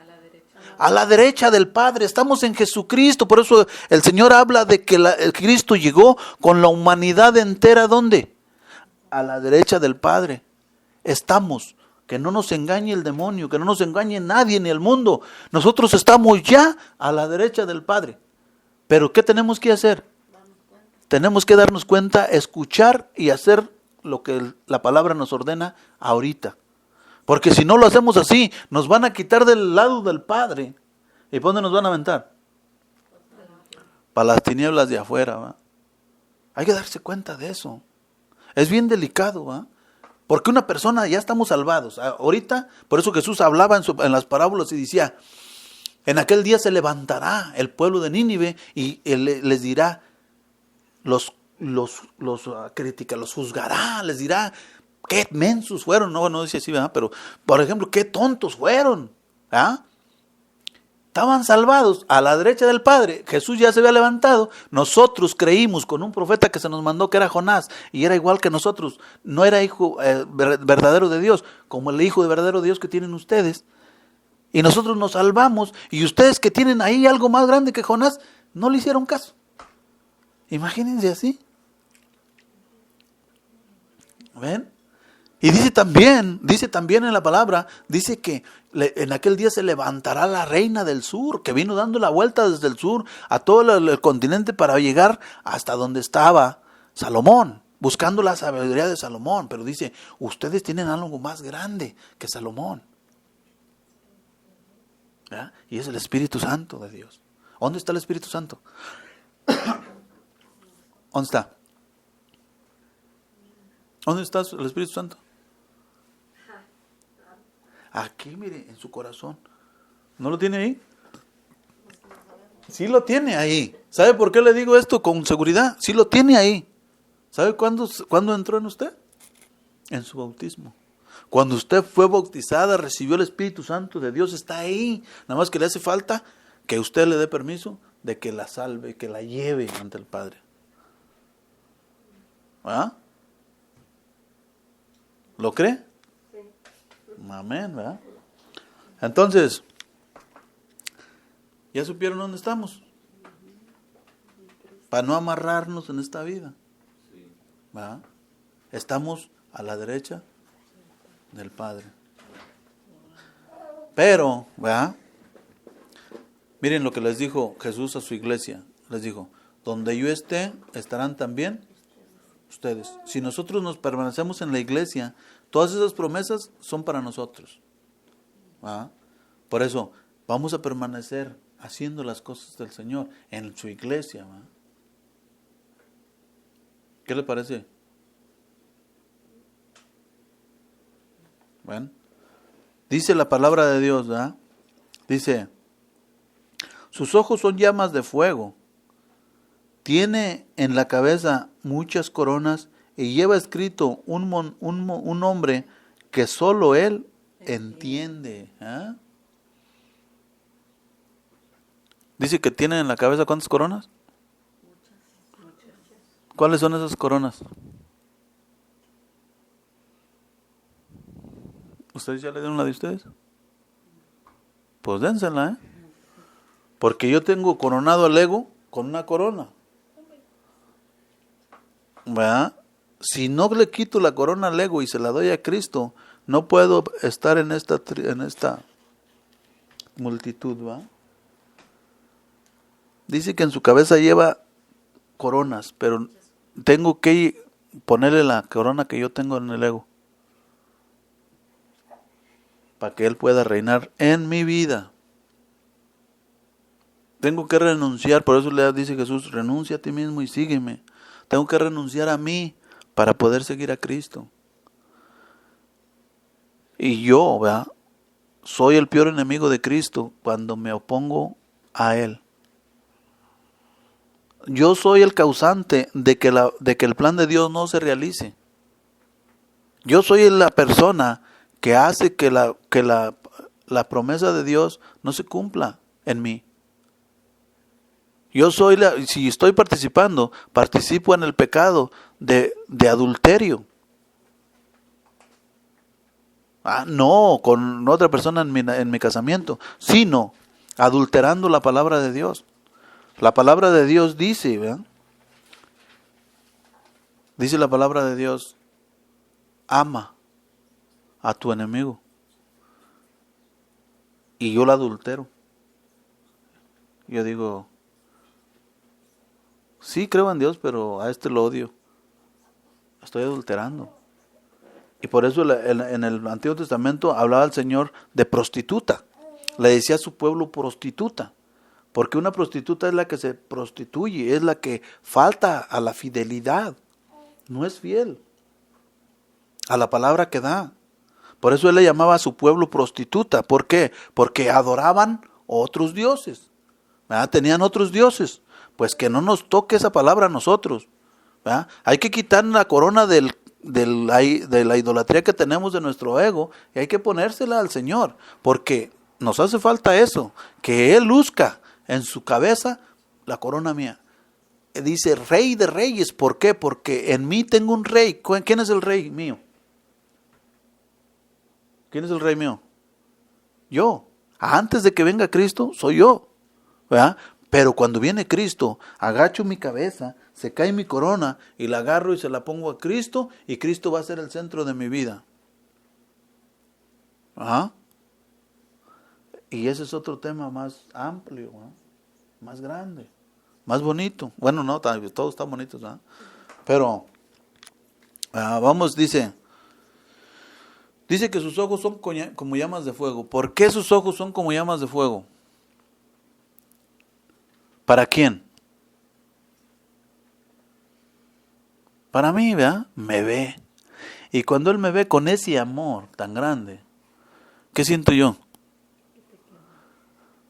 A la derecha del Padre. Estamos en Jesucristo. Por eso el Señor habla de que el Cristo llegó con la humanidad entera. ¿Dónde? A la derecha del Padre. Estamos, que no nos engañe el demonio, que no nos engañe nadie ni el mundo. Nosotros estamos ya a la derecha del Padre. Pero ¿qué tenemos que hacer? Tenemos que darnos cuenta, escuchar y hacer lo que la palabra nos ordena ahorita. Porque si no lo hacemos así, nos van a quitar del lado del Padre. ¿Y por dónde nos van a aventar? Para las tinieblas de afuera, ¿va? Hay que darse cuenta de eso. Es bien delicado, ¿va? Porque una persona, ya estamos salvados. Ahorita, por eso Jesús hablaba en las parábolas y decía, en aquel día se levantará el pueblo de Nínive y les dirá, los critica, los juzgará, les dirá, qué mensos fueron. No dice así, ¿verdad? Pero, por ejemplo, qué tontos fueron. ¿Ah? Estaban salvados a la derecha del Padre. Jesús ya se había levantado. Nosotros creímos con un profeta que se nos mandó, que era Jonás, y era igual que nosotros. No era hijo verdadero de Dios, como el hijo de verdadero Dios que tienen ustedes. Y nosotros nos salvamos. Y ustedes que tienen ahí algo más grande que Jonás, no le hicieron caso. Imagínense así. ¿Ven? Y dice también en la palabra, dice que en aquel día se levantará la reina del sur, que vino dando la vuelta desde el sur a todo el continente para llegar hasta donde estaba Salomón, buscando la sabiduría de Salomón. Pero dice, ustedes tienen algo más grande que Salomón. ¿verdad? Y es el Espíritu Santo de Dios. ¿Dónde está el Espíritu Santo? ¿Dónde está? ¿Dónde está el Espíritu Santo? Aquí, mire, en su corazón. ¿No lo tiene ahí? Sí lo tiene ahí. ¿Sabe por qué le digo esto con seguridad? Sí lo tiene ahí. ¿Sabe cuándo entró en usted? En su bautismo. Cuando usted fue bautizada, recibió el Espíritu Santo de Dios, está ahí. Nada más que le hace falta que usted le dé permiso de que la salve, que la lleve ante el Padre. ¿Ah? ¿Lo cree? Amén, ¿verdad? Entonces, ¿ya supieron dónde estamos? Para no amarrarnos en esta vida. ¿verdad? Estamos a la derecha del Padre. Pero, ¿verdad? Miren lo que les dijo Jesús a su iglesia. Les dijo, donde yo esté, estarán también ustedes. Si nosotros nos permanecemos en la iglesia, todas esas promesas son para nosotros. ¿verdad? Por eso, vamos a permanecer haciendo las cosas del Señor en su iglesia. ¿verdad? ¿Qué le parece? Bueno, Dice la palabra de Dios, ¿verdad? Dice, sus ojos son llamas de fuego, tiene en la cabeza muchas coronas y lleva escrito un nombre que solo él entiende. ¿Ah? Dice que tiene en la cabeza ¿cuántas coronas? ¿Cuáles son esas coronas? ¿Ustedes ya le dieron la de ustedes? Pues dénsela, porque yo tengo coronado al ego con una corona. ¿Verdad? Si no le quito la corona al ego y se la doy a Cristo, no puedo estar en esta multitud, ¿va? Dice que en su cabeza lleva coronas, pero tengo que ponerle la corona que yo tengo en el ego, para que Él pueda reinar en mi vida. Tengo que renunciar, por eso le dice Jesús, renuncia a ti mismo y sígueme. Tengo que renunciar a mí para poder seguir a Cristo. Y yo, ¿verdad? Soy el peor enemigo de Cristo cuando me opongo a Él. Yo soy el causante de que el plan de Dios no se realice. Yo soy la persona que hace que la promesa de Dios no se cumpla en mí. Yo soy si estoy participando, participo en el pecado de adulterio. No con otra persona en mi casamiento, sino adulterando la palabra de Dios. La palabra de Dios dice, ¿verdad? Dice la palabra de Dios, ama a tu enemigo. Y yo la adultero. Yo digo, sí creo en Dios, pero a este lo odio. Estoy adulterando. Y por eso en el Antiguo Testamento hablaba el Señor de prostituta. Le decía a su pueblo prostituta. Porque una prostituta es la que se prostituye, es la que falta a la fidelidad. No es fiel a la palabra que da. Por eso Él le llamaba a su pueblo prostituta. ¿Por qué? Porque adoraban otros dioses. ¿Verdad? Tenían otros dioses. Pues que no nos toque esa palabra a nosotros. ¿Verdad? Hay que quitar la corona de la idolatría que tenemos de nuestro ego y hay que ponérsela al Señor. Porque nos hace falta eso. Que Él luzca en su cabeza la corona mía. Dice Rey de Reyes. ¿Por qué? Porque en mí tengo un rey. ¿Quién es el rey mío? ¿Quién es el rey mío? Yo. Antes de que venga Cristo, soy yo. ¿Verdad? Pero cuando viene Cristo, agacho mi cabeza, se cae mi corona y la agarro y se la pongo a Cristo y Cristo va a ser el centro de mi vida. ¿Ah? Y ese es otro tema más amplio, ¿eh? Más grande, más bonito. Bueno, no, todos están bonitos, ¿eh? Pero, vamos, dice que sus ojos son como llamas de fuego. ¿Por qué sus ojos son como llamas de fuego? ¿Para quién? Para mí, ¿verdad? Me ve. Y cuando Él me ve con ese amor tan grande, ¿qué siento yo?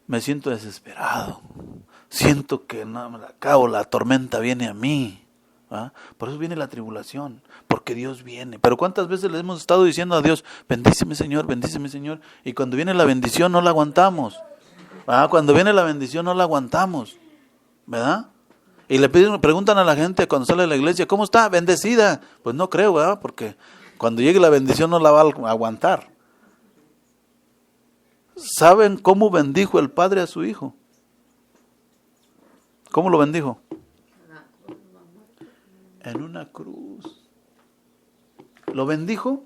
Me siento desesperado. Siento que no me la acabo, la tormenta viene a mí. ¿Ah? Por eso viene la tribulación, porque Dios viene. Pero ¿cuántas veces le hemos estado diciendo a Dios, bendíceme Señor, bendíceme Señor? Y cuando viene la bendición no la aguantamos. ¿Ah? Cuando viene la bendición no la aguantamos. ¿Verdad? Y le preguntan a la gente cuando sale de la iglesia, ¿cómo está? Bendecida. Pues no creo, ¿verdad? Porque cuando llegue la bendición no la va a aguantar. ¿Saben cómo bendijo el Padre a su Hijo? ¿Cómo lo bendijo? En una cruz. Lo bendijo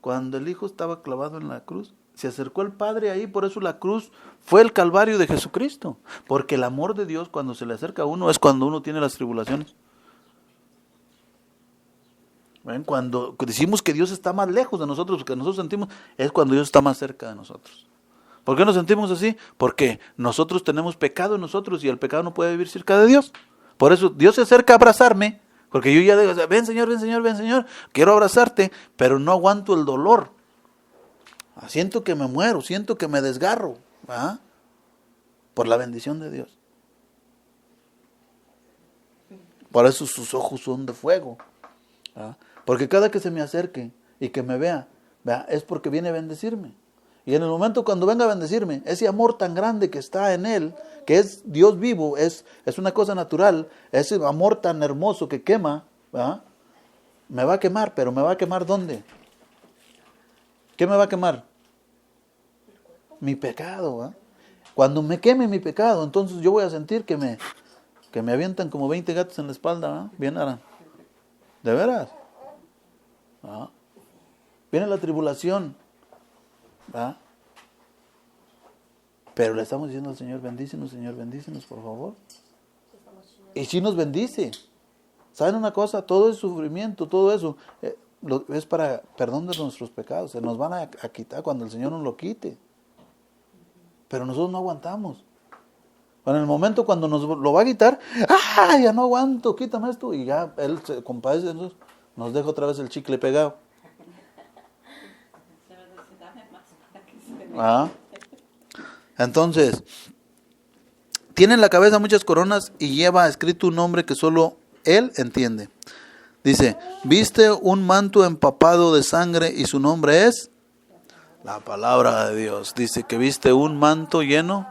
cuando el Hijo estaba clavado en la cruz. Se acercó el Padre ahí, por eso la cruz fue el Calvario de Jesucristo. Porque el amor de Dios cuando se le acerca a uno es cuando uno tiene las tribulaciones. ¿Ven? Cuando decimos que Dios está más lejos de nosotros, que nosotros sentimos, es cuando Dios está más cerca de nosotros. ¿Por qué nos sentimos así? Porque nosotros tenemos pecado en nosotros y el pecado no puede vivir cerca de Dios. Por eso Dios se acerca a abrazarme, porque yo ya digo, ven Señor, ven Señor, ven Señor, quiero abrazarte, pero no aguanto el dolor. Siento que me muero, siento que me desgarro, ¿verdad? Por la bendición de Dios. Por eso sus ojos son de fuego, ¿verdad? Porque cada que se me acerque y que me vea, ¿verdad? Es porque viene a bendecirme. Y en el momento cuando venga a bendecirme, ese amor tan grande que está en él, que es Dios vivo, es una cosa natural, ese amor tan hermoso que quema, ¿verdad? Me va a quemar, pero ¿me va a quemar dónde? ¿Qué me va a quemar? Mi pecado, ¿verdad? Cuando me queme mi pecado, entonces yo voy a sentir que me avientan como 20 gatos en la espalda, ¿verdad? Bien, Ara. ¿De veras? ¿Ah? Viene la tribulación, ¿verdad? Pero le estamos diciendo al Señor, bendícenos, por favor. Y sí nos bendice. ¿Saben una cosa? Todo el sufrimiento, todo eso, es para perdón de nuestros pecados. Se nos van a quitar cuando el Señor nos lo quite. Pero nosotros no aguantamos. En el momento cuando nos lo va a quitar, ya no aguanto, quítame esto. Y ya Él se compadece de nosotros, nos deja otra vez el chicle pegado. Entonces, tiene en la cabeza muchas coronas y lleva escrito un nombre que solo Él entiende. Dice, viste un manto empapado de sangre y su nombre es la palabra de Dios. Dice que viste un manto lleno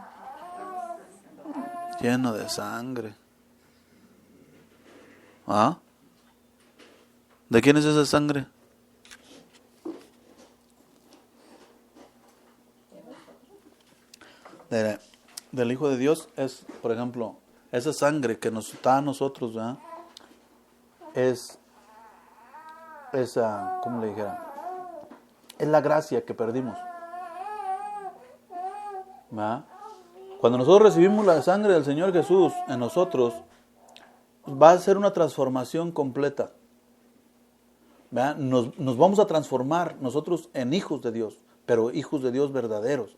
de sangre. ¿De quién es esa sangre? Del Hijo de Dios. Es, por ejemplo, esa sangre que nos da a nosotros, ¿verdad? Es esa, ¿cómo le dijera? Es la gracia que perdimos, ¿verdad? Cuando nosotros recibimos la sangre del Señor Jesús en nosotros, va a ser una transformación completa, ¿verdad? Nos vamos a transformar nosotros en hijos de Dios, pero hijos de Dios verdaderos.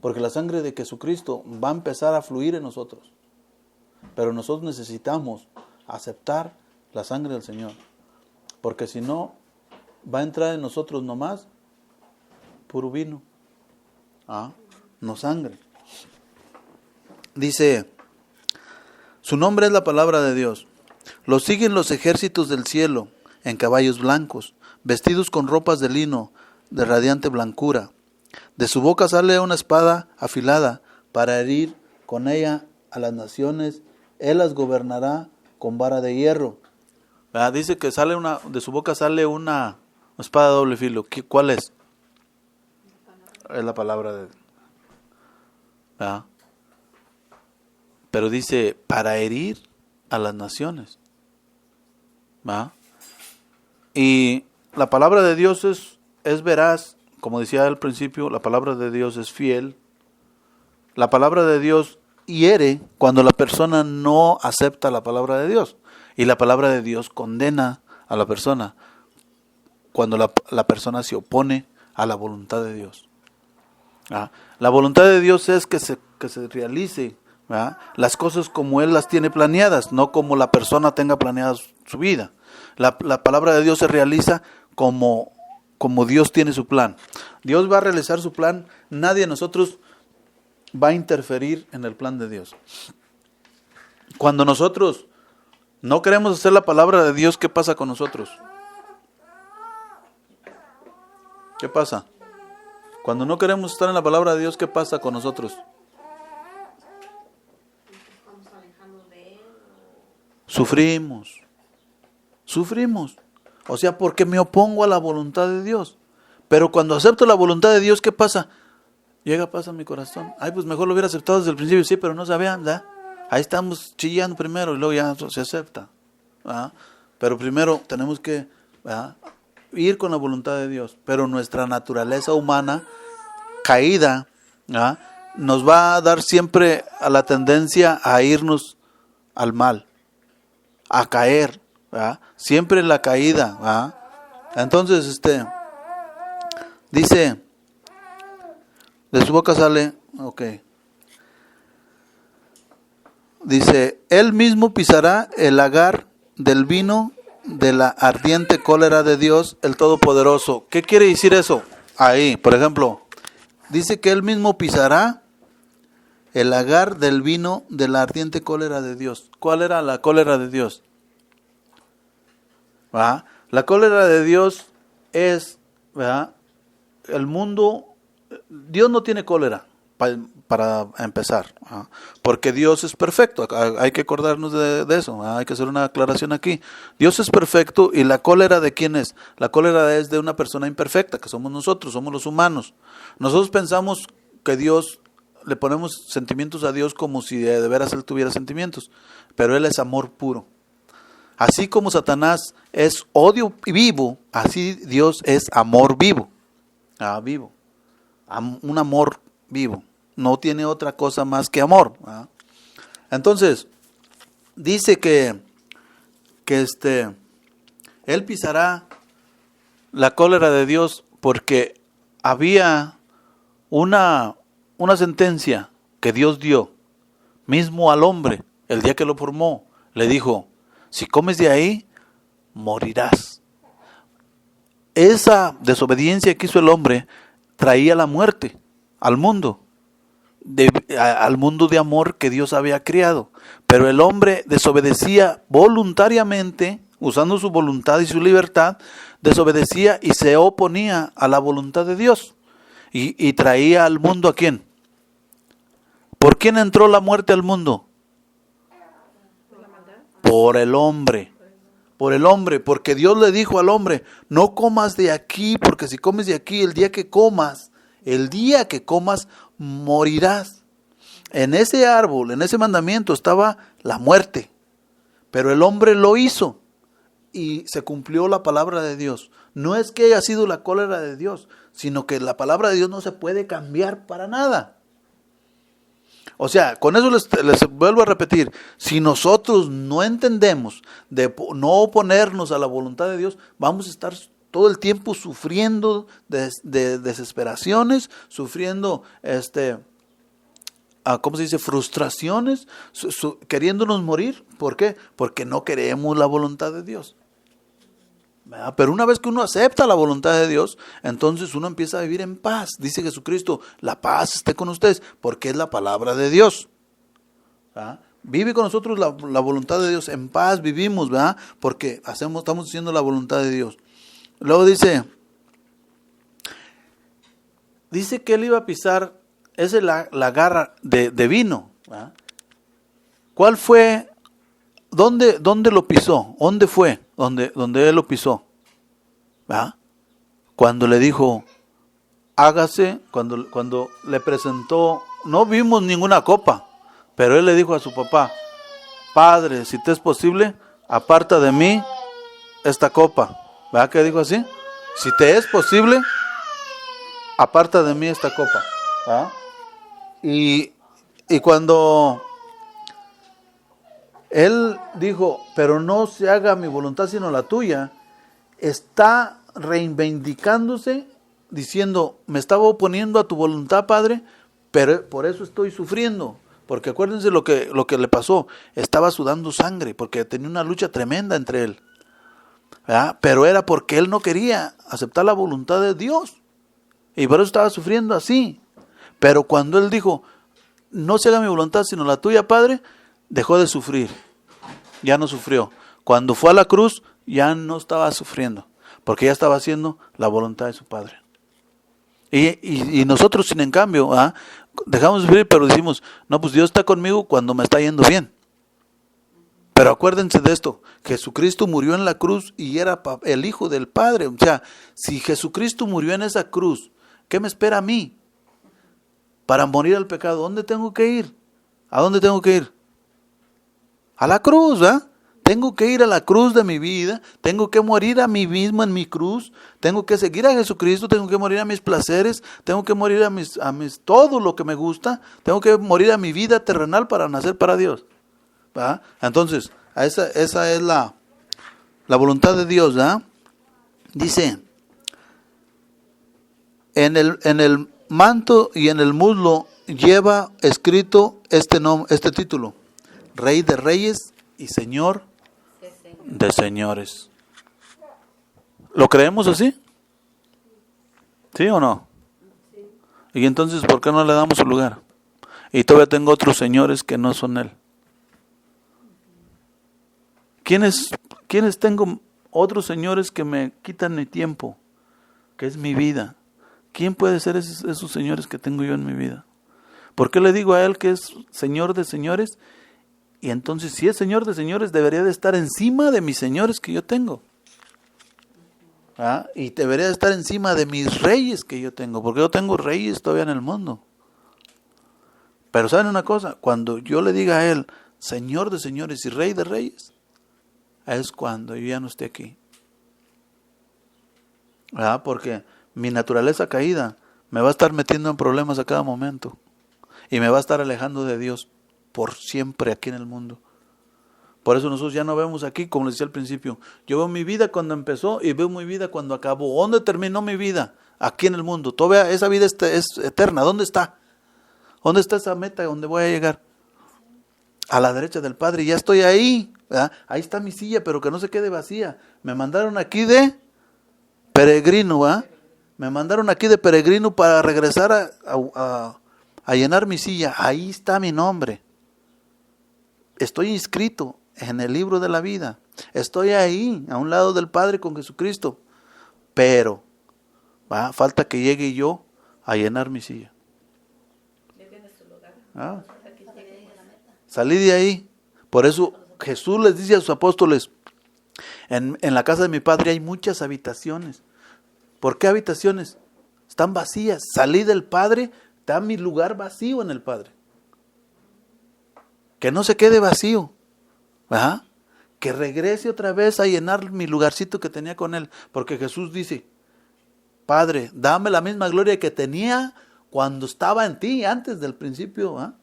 Porque la sangre de Jesucristo va a empezar a fluir en nosotros. Pero nosotros necesitamos aceptar la sangre del Señor. Porque si no, va a entrar en nosotros nomás puro vino. No sangre. Dice, su nombre es la palabra de Dios. Lo siguen los ejércitos del cielo en caballos blancos, vestidos con ropas de lino de radiante blancura. De su boca sale una espada afilada para herir con ella a las naciones. Él las gobernará con vara de hierro. Dice que de su boca sale una espada de doble filo. ¿Cuál es? Es la palabra de Dios. Pero dice, para herir a las naciones. Y la palabra de Dios es veraz. Como decía al principio, la palabra de Dios es fiel. La palabra de Dios hiere cuando la persona no acepta la palabra de Dios. Y la palabra de Dios condena a la persona cuando la persona se opone a la voluntad de Dios. La voluntad de Dios es que se realice las cosas como Él las tiene planeadas, no como la persona tenga planeada su vida. La palabra de Dios se realiza como Dios tiene su plan. Dios va a realizar su plan. Nadie de nosotros va a interferir en el plan de Dios. Cuando nosotros no queremos hacer la palabra de Dios, ¿qué pasa con nosotros? ¿Qué pasa? Cuando no queremos estar en la palabra de Dios, ¿qué pasa con nosotros? Sufrimos. O sea, porque me opongo a la voluntad de Dios. Pero cuando acepto la voluntad de Dios, ¿qué pasa? Llega paz a mi corazón. Pues mejor lo hubiera aceptado desde el principio, sí, pero no sabía, ¿verdad? Ahí estamos chillando primero y luego ya se acepta. Pero primero tenemos que ir con la voluntad de Dios. Pero nuestra naturaleza humana caída nos va a dar siempre a la tendencia a irnos al mal, a caer, siempre la caída. Entonces, dice, de su boca sale, dice, Él mismo pisará el lagar del vino de la ardiente cólera de Dios, el Todopoderoso. ¿Qué quiere decir eso? ahí, por ejemplo, dice que él mismo pisará el lagar del vino de la ardiente cólera de Dios. ¿Cuál era la cólera de Dios? ¿Verdad? La cólera de Dios es, ¿verdad? El mundo, Dios no tiene cólera, para empezar, ¿verdad? Porque Dios es perfecto. Hay que acordarnos de eso, ¿verdad? Hay que hacer una aclaración aquí. Dios es perfecto, y la cólera ¿de quién es? La cólera es de una persona imperfecta, que somos nosotros, somos los humanos. Nosotros pensamos que Dios, le ponemos sentimientos a Dios como si de veras Él tuviera sentimientos, pero Él es amor puro. Así como Satanás es odio vivo, así Dios es amor vivo. Vivo. Un amor vivo. No tiene otra cosa más que amor. Entonces, dice que Él pisará la cólera de Dios porque había una sentencia que Dios dio mismo al hombre el día que lo formó. Le dijo: si comes de ahí, morirás. Esa desobediencia que hizo el hombre traía la muerte al mundo, al mundo de amor que Dios había creado. Pero el hombre desobedecía voluntariamente, usando su voluntad y su libertad, desobedecía y se oponía a la voluntad de Dios. Y traía al mundo ¿a quién? ¿Por quién entró la muerte al mundo? Por el hombre. Por el hombre, porque Dios le dijo al hombre: no comas de aquí, porque si comes de aquí, el día que comas, morirás. En ese árbol, en ese mandamiento estaba la muerte, pero el hombre lo hizo y se cumplió la palabra de Dios. No es que haya sido la cólera de Dios, sino que la palabra de Dios no se puede cambiar para nada. O sea, con eso les vuelvo a repetir: si nosotros no entendemos de no oponernos a la voluntad de Dios, vamos a estar todo el tiempo sufriendo de desesperaciones, sufriendo ¿cómo se dice? Frustraciones, queriéndonos morir. ¿Por qué? Porque no queremos la voluntad de Dios. ¿Verdad? Pero una vez que uno acepta la voluntad de Dios, entonces uno empieza a vivir en paz. Dice Jesucristo: la paz esté con ustedes, porque es la palabra de Dios. ¿Verdad? Vive con nosotros la voluntad de Dios. En paz vivimos, ¿verdad? Porque estamos haciendo la voluntad de Dios. Luego dice que él iba a pisar la garra de vino. ¿Verdad? ¿Cuál fue? ¿Dónde lo pisó? ¿Dónde fue? Donde él lo pisó. ¿Verdad? Cuando le dijo: hágase, cuando le presentó, no vimos ninguna copa, pero él le dijo a su papá: Padre, si te es posible, aparta de mí esta copa. ¿Verdad que dijo así? Si te es posible, aparta de mí esta copa. ¿Verdad? Y cuando él dijo: pero no se haga mi voluntad sino la tuya, está reivindicándose, diciendo: me estaba oponiendo a tu voluntad, Padre, pero por eso estoy sufriendo. Porque acuérdense lo que le pasó: estaba sudando sangre, porque tenía una lucha tremenda entre él. ¿Verdad? Pero era porque él no quería aceptar la voluntad de Dios, y por eso estaba sufriendo así. Pero cuando él dijo: no se haga mi voluntad sino la tuya, Padre, dejó de sufrir. Ya no sufrió. Cuando fue a la cruz, ya no estaba sufriendo, porque ya estaba haciendo la voluntad de su Padre. Y nosotros, sin en cambio, dejamos de sufrir, pero decimos: no, pues Dios está conmigo cuando me está yendo bien. Pero acuérdense de esto: Jesucristo murió en la cruz y era el Hijo del Padre. O sea, si Jesucristo murió en esa cruz, ¿qué me espera a mí? Para morir al pecado, ¿dónde tengo que ir? ¿A dónde tengo que ir? A la cruz, ¿verdad? Tengo que ir a la cruz de mi vida, tengo que morir a mí mismo en mi cruz, tengo que seguir a Jesucristo, tengo que morir a mis placeres, tengo que morir a mis todo lo que me gusta, tengo que morir a mi vida terrenal para nacer para Dios. ¿Verdad? Entonces, esa es la voluntad de Dios, ¿verdad? Dice: en el manto y en el muslo lleva escrito este título: Rey de Reyes y Señor de Señores. ¿Lo creemos así? ¿Sí o no? Y entonces, ¿por qué no le damos su lugar? Y todavía tengo otros señores que no son Él. ¿Quiénes tengo otros señores que me quitan mi tiempo? Que es mi vida. ¿Quién puede ser esos señores que tengo yo en mi vida? ¿Por qué le digo a Él que es Señor de señores? Y entonces, si es Señor de señores, debería de estar encima de mis señores que yo tengo. ¿Ah? Y debería de estar encima de mis reyes que yo tengo, porque yo tengo reyes todavía en el mundo. Pero ¿saben una cosa? Cuando yo le diga a Él, Señor de señores y Rey de reyes, es cuando yo ya no esté aquí. ¿Ah? Porque mi naturaleza caída me va a estar metiendo en problemas a cada momento. Y me va a estar alejando de Dios por siempre aquí en el mundo. Por eso nosotros ya no vemos aquí, como les decía al principio, yo veo mi vida cuando empezó y veo mi vida cuando acabó. ¿Dónde terminó mi vida? Aquí en el mundo. Todavía esa vida es eterna. ¿Dónde está? ¿Dónde está esa meta donde voy a llegar? A la derecha del Padre. Ya estoy ahí. ¿Verdad? Ahí está mi silla, pero que no se quede vacía. Me mandaron aquí de peregrino. ¿verdad? Me mandaron aquí de peregrino para regresar a llenar mi silla. Ahí está mi nombre. Estoy inscrito en el libro de la vida. Estoy ahí, a un lado del Padre con Jesucristo. Pero falta que llegue yo a llenar mi silla. Salí de ahí. Por eso Jesús les dice a sus apóstoles, en la casa de mi Padre hay muchas habitaciones. ¿Por qué habitaciones? Están vacías. Salí del Padre, está mi lugar vacío en el Padre. Que no se quede vacío. ¿Verdad? Que regrese otra vez a llenar mi lugarcito que tenía con Él. Porque Jesús dice, Padre, dame la misma gloria que tenía cuando estaba en ti, antes del principio. ¿verdad?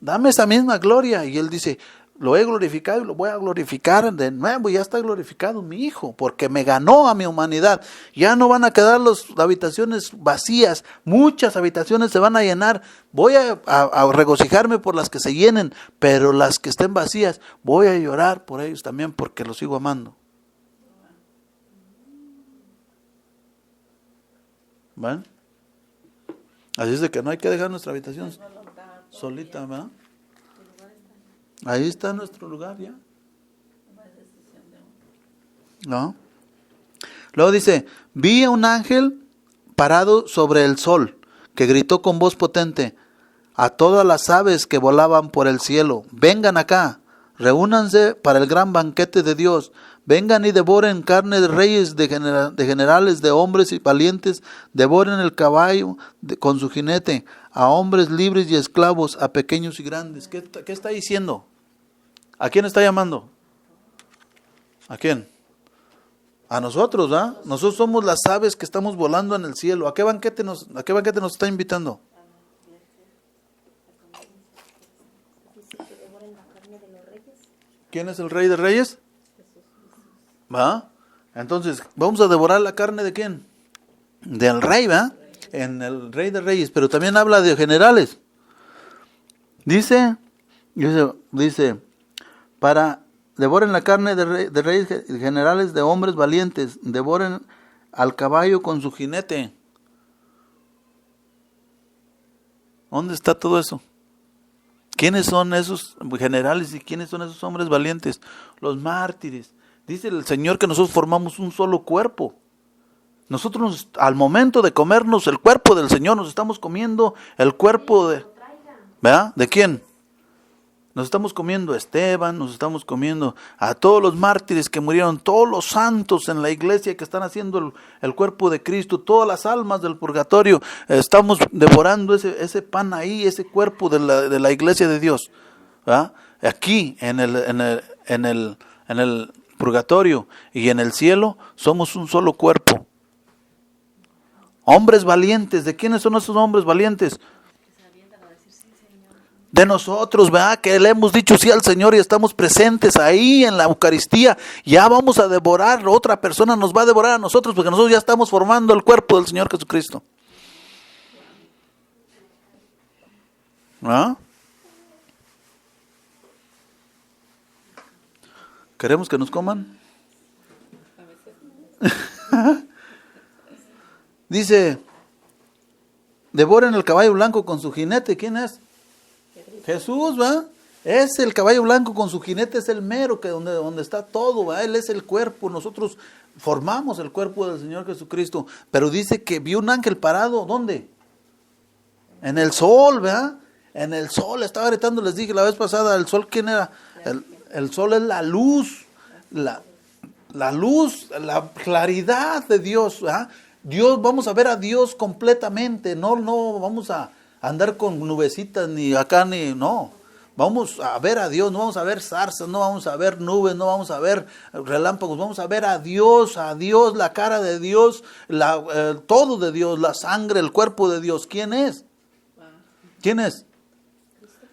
Dame esa misma gloria. Y Él dice, lo he glorificado y lo voy a glorificar de nuevo. Ya está glorificado mi Hijo, porque me ganó a mi humanidad. Ya no van a quedar las habitaciones vacías. Muchas habitaciones se van a llenar. Voy a regocijarme por las que se llenen, pero las que estén vacías, voy a llorar por ellos también, porque los sigo amando. ¿Ven? Así es de que no hay que dejar nuestra habitación solita, ¿verdad? Ahí está nuestro lugar ya. ¿No? Luego dice, vi a un ángel parado sobre el sol, que gritó con voz potente a todas las aves que volaban por el cielo, vengan acá, reúnanse para el gran banquete de Dios, vengan y devoren carne de reyes, de generales, de hombres y valientes, devoren el caballo con su jinete, a hombres libres y esclavos, a pequeños y grandes. ¿Qué está diciendo? ¿A quién está llamando? ¿A quién? A nosotros, ¿ah? Nosotros somos las aves que estamos volando en el cielo. ¿A qué banquete nos está invitando? ¿Quién es el Rey de Reyes? ¿Va? Entonces, vamos a devorar la carne ¿de quién? Del Rey, ¿va? En el Rey de Reyes, pero también habla de generales. Dice, devoren la carne de reyes, generales, de hombres valientes, devoren al caballo con su jinete. ¿Dónde está todo eso? ¿Quiénes son esos generales y quiénes son esos hombres valientes? Los mártires. Dice el Señor que nosotros formamos un solo cuerpo. Nosotros al momento de comernos el cuerpo del Señor, nos estamos comiendo el cuerpo de... ¿Verdad? ¿De quién? Nos estamos comiendo a Esteban, nos estamos comiendo a todos los mártires que murieron, todos los santos en la iglesia que están haciendo el cuerpo de Cristo, todas las almas del purgatorio. Estamos devorando ese pan ahí, ese cuerpo de la iglesia de Dios. ¿verdad? Aquí en el purgatorio y en el cielo somos un solo cuerpo. Hombres valientes, ¿de quiénes son esos hombres valientes? De nosotros, ¿verdad? Que le hemos dicho sí al Señor y estamos presentes ahí en la Eucaristía. Ya vamos a devorar, otra persona nos va a devorar a nosotros porque nosotros ya estamos formando el cuerpo del Señor Jesucristo. ¿Ah? ¿Queremos que nos coman? dice, devoren el caballo blanco con su jinete. ¿Quién es? Jesús, ¿va? Es el caballo blanco con su jinete, es el mero, que donde está todo, ¿va? Él es el cuerpo, nosotros formamos el cuerpo del Señor Jesucristo. Pero dice que vio un ángel parado, ¿dónde? En el sol, ¿verdad? En el sol, estaba gritando, les dije la vez pasada, ¿el sol quién era? El sol es la luz, la luz, la claridad de Dios, ¿verdad? Dios, vamos a ver a Dios completamente, no vamos a andar con nubecitas ni acá ni, no. Vamos a ver a Dios, no vamos a ver zarzas, no vamos a ver nubes, no vamos a ver relámpagos, vamos a ver a Dios, la cara de Dios, todo de Dios, la sangre, el cuerpo de Dios. ¿Quién es? ¿Quién es?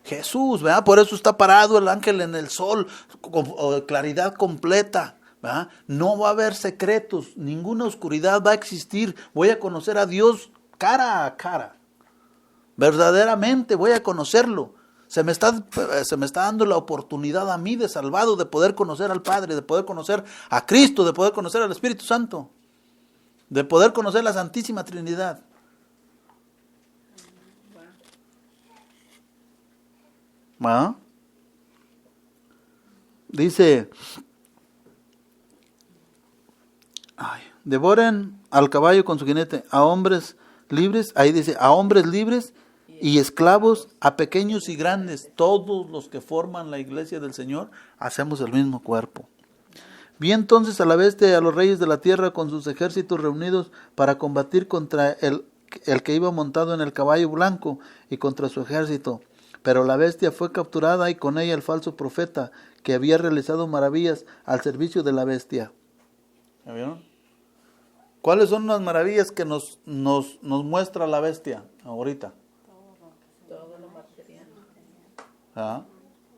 Jesús, ¿verdad? Por eso está parado el ángel en el sol, con claridad completa, ¿verdad? No va a haber secretos, ninguna oscuridad va a existir. Voy a conocer a Dios cara a cara. Verdaderamente voy a conocerlo. Se me está dando la oportunidad a mí de salvado de poder conocer al Padre, de poder conocer a Cristo, de poder conocer al Espíritu Santo, de poder conocer la Santísima Trinidad. ¿Ah? Dice, devoren al caballo con su jinete, a hombres libres, ahí dice, a hombres libres y esclavos, a pequeños y grandes, todos los que forman la iglesia del Señor, hacemos el mismo cuerpo. Vi entonces a la bestia y a los reyes de la tierra con sus ejércitos reunidos para combatir contra el que iba montado en el caballo blanco y contra su ejército. Pero la bestia fue capturada y con ella el falso profeta que había realizado maravillas al servicio de la bestia. ¿Ya vieron? ¿Cuáles son las maravillas que nos muestra la bestia ahorita? Todo lo material. ¿Ah?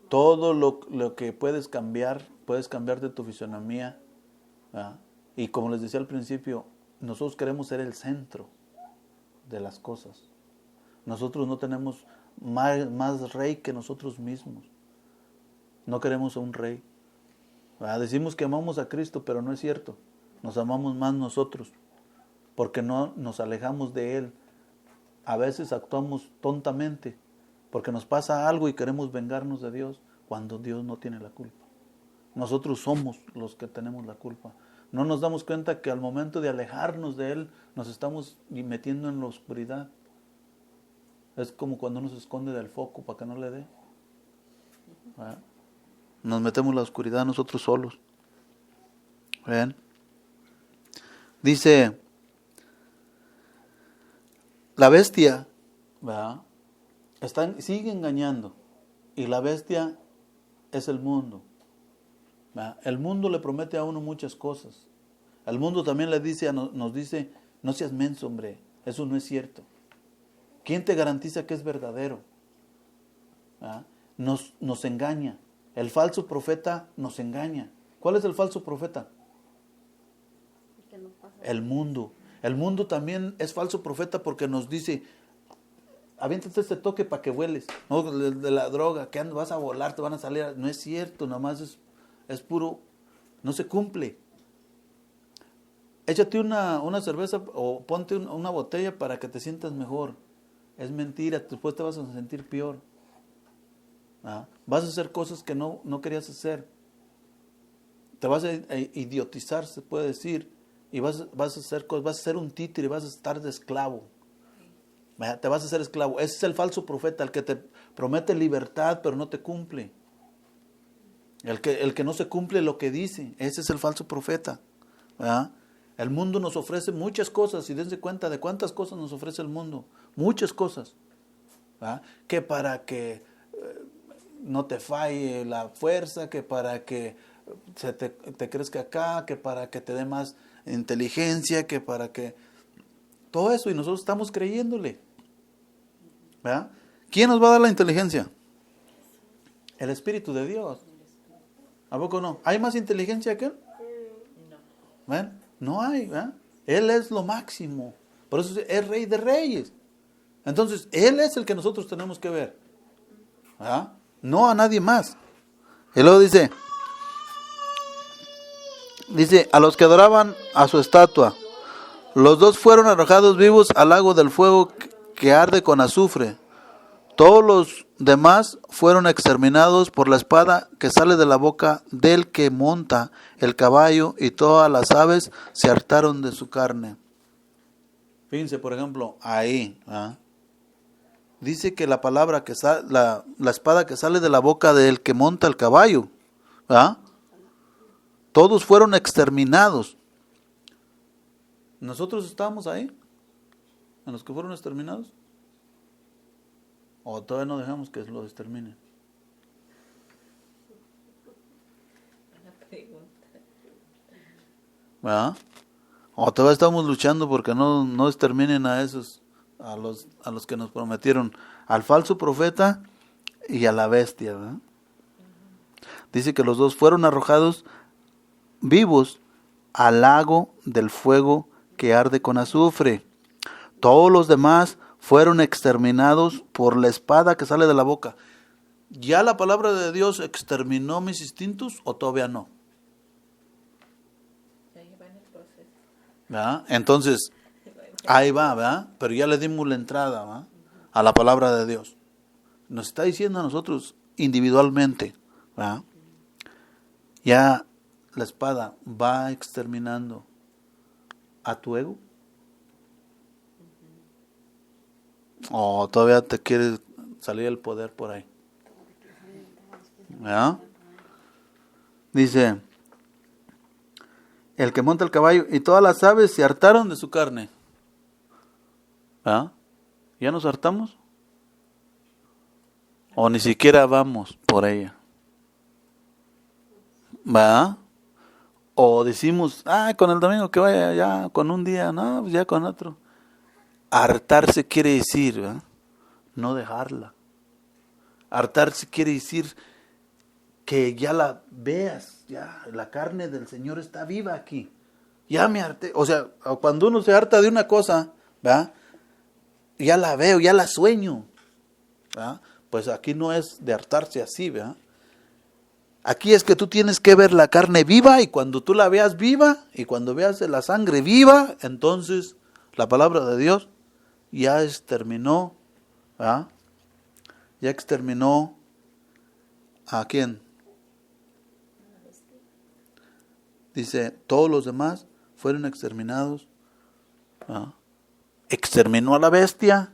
Todo lo que puedes cambiarte tu fisonomía. ¿Ah? Y como les decía al principio, nosotros queremos ser el centro de las cosas. Nosotros no tenemos más rey que nosotros mismos. No queremos a un rey. ¿Ah? Decimos que amamos a Cristo, pero no es cierto. Nos amamos más nosotros, porque no nos alejamos de Él. A veces actuamos tontamente, porque nos pasa algo y queremos vengarnos de Dios, cuando Dios no tiene la culpa. Nosotros somos los que tenemos la culpa. No nos damos cuenta que al momento de alejarnos de Él, nos estamos metiendo en la oscuridad. Es como cuando uno se esconde del foco para que no le dé. ¿Verdad? Nos metemos en la oscuridad nosotros solos. ¿Ven? Dice, la bestia, ¿verdad? Sigue engañando. Y la bestia es el mundo. ¿Verdad? El mundo le promete a uno muchas cosas. El mundo también nos dice, no seas menso, hombre, eso no es cierto. ¿Quién te garantiza que es verdadero? ¿Verdad? Nos engaña. El falso profeta nos engaña. ¿Cuál es el falso profeta? El mundo. El mundo también es falso profeta porque nos dice, aviéntate este toque para que hueles. No, de la droga, que vas a volar, te van a salir. No es cierto, nada más es puro, no se cumple. Échate una cerveza o ponte una botella para que te sientas mejor. Es mentira, después te vas a sentir peor. ¿Ah? Vas a hacer cosas que no querías hacer. Te vas a idiotizar, se puede decir. Y vas a hacer cosas, vas a ser un títere, vas a estar de esclavo. ¿Verdad? Te vas a hacer esclavo. Ese es el falso profeta, el que te promete libertad, pero no te cumple. El que no se cumple lo que dice, ese es el falso profeta. ¿Verdad? El mundo nos ofrece muchas cosas, y dense cuenta de cuántas cosas nos ofrece el mundo. Muchas cosas. ¿Verdad? Que para que no te falle la fuerza, que para que te crezca acá, que para que te dé más inteligencia, que para que... Todo eso, y nosotros estamos creyéndole. ¿Verdad? ¿Quién nos va a dar la inteligencia? El Espíritu de Dios. ¿A poco no? ¿Hay más inteligencia que Él? No. ¿Ven? No hay, ¿verdad? Él es lo máximo. Por eso es Rey de Reyes. Entonces, Él es el que nosotros tenemos que ver. ¿Verdad? No a nadie más. Y luego dice, a los que adoraban a su estatua, Los dos fueron arrojados vivos al lago del fuego que arde con azufre. Todos los demás fueron exterminados por la espada que sale de la boca del que monta el caballo, y todas las aves se hartaron de su carne. Fíjense, por ejemplo, ahí, ¿ah? Dice que la palabra que la espada que sale de la boca del que monta el caballo, ¿ah? Todos fueron exterminados. ¿Nosotros estábamos ahí? ¿En los que fueron exterminados? ¿O todavía no dejamos que los exterminen? Buena pregunta. ¿Verdad? ¿O todavía estamos luchando porque no exterminen a esos, a los que nos prometieron, al falso profeta y a la bestia, ¿verdad? Dice que los dos fueron arrojados vivos al lago del fuego que arde con azufre. Todos los demás fueron exterminados por la espada que sale de la boca. ¿Ya la palabra de Dios exterminó mis instintos o todavía no? Ya va en el proceso. ¿Verdad? Entonces, ahí va, ¿verdad? Pero ya le dimos la entrada, ¿verdad? A la palabra de Dios. Nos está diciendo a nosotros individualmente, ¿verdad? Ya la espada va exterminando a tu ego. ¿O todavía te quiere salir el poder por ahí? ¿Verdad? Dice, el que monta el caballo, y todas las aves se hartaron de su carne. ¿Verdad? ¿Ya nos hartamos? ¿O ni siquiera vamos por ella? ¿Verdad? O decimos, con el domingo que vaya, ya con un día, no, pues ya con otro. Hartarse quiere decir, ¿verdad? No dejarla. Hartarse quiere decir que ya la veas, ya la carne del Señor está viva aquí. Ya me harté. O sea, cuando uno se harta de una cosa, ¿verdad? Ya la veo, ya la sueño, ¿verdad? Pues aquí no es de hartarse así, ¿verdad? Aquí es que tú tienes que ver la carne viva, y cuando tú la veas viva y cuando veas la sangre viva, entonces la palabra de Dios ya exterminó, ¿verdad? Ya exterminó ¿a quién? Dice, todos los demás fueron exterminados, ¿verdad? Exterminó a la bestia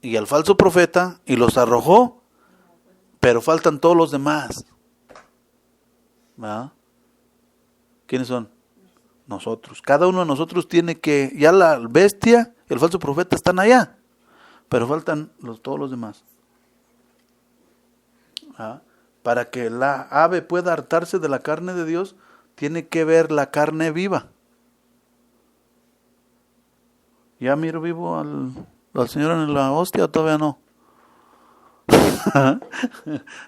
y al falso profeta y los arrojó, pero faltan todos los demás, ¿verdad? ¿Quiénes son? Nosotros. Cada uno de nosotros tiene que, ya la bestia y el falso profeta están allá, pero faltan todos los demás. ¿Ah? Para que la ave pueda hartarse de la carne de Dios, tiene que ver la carne viva. ¿Ya miro vivo al Señor en la hostia o todavía no?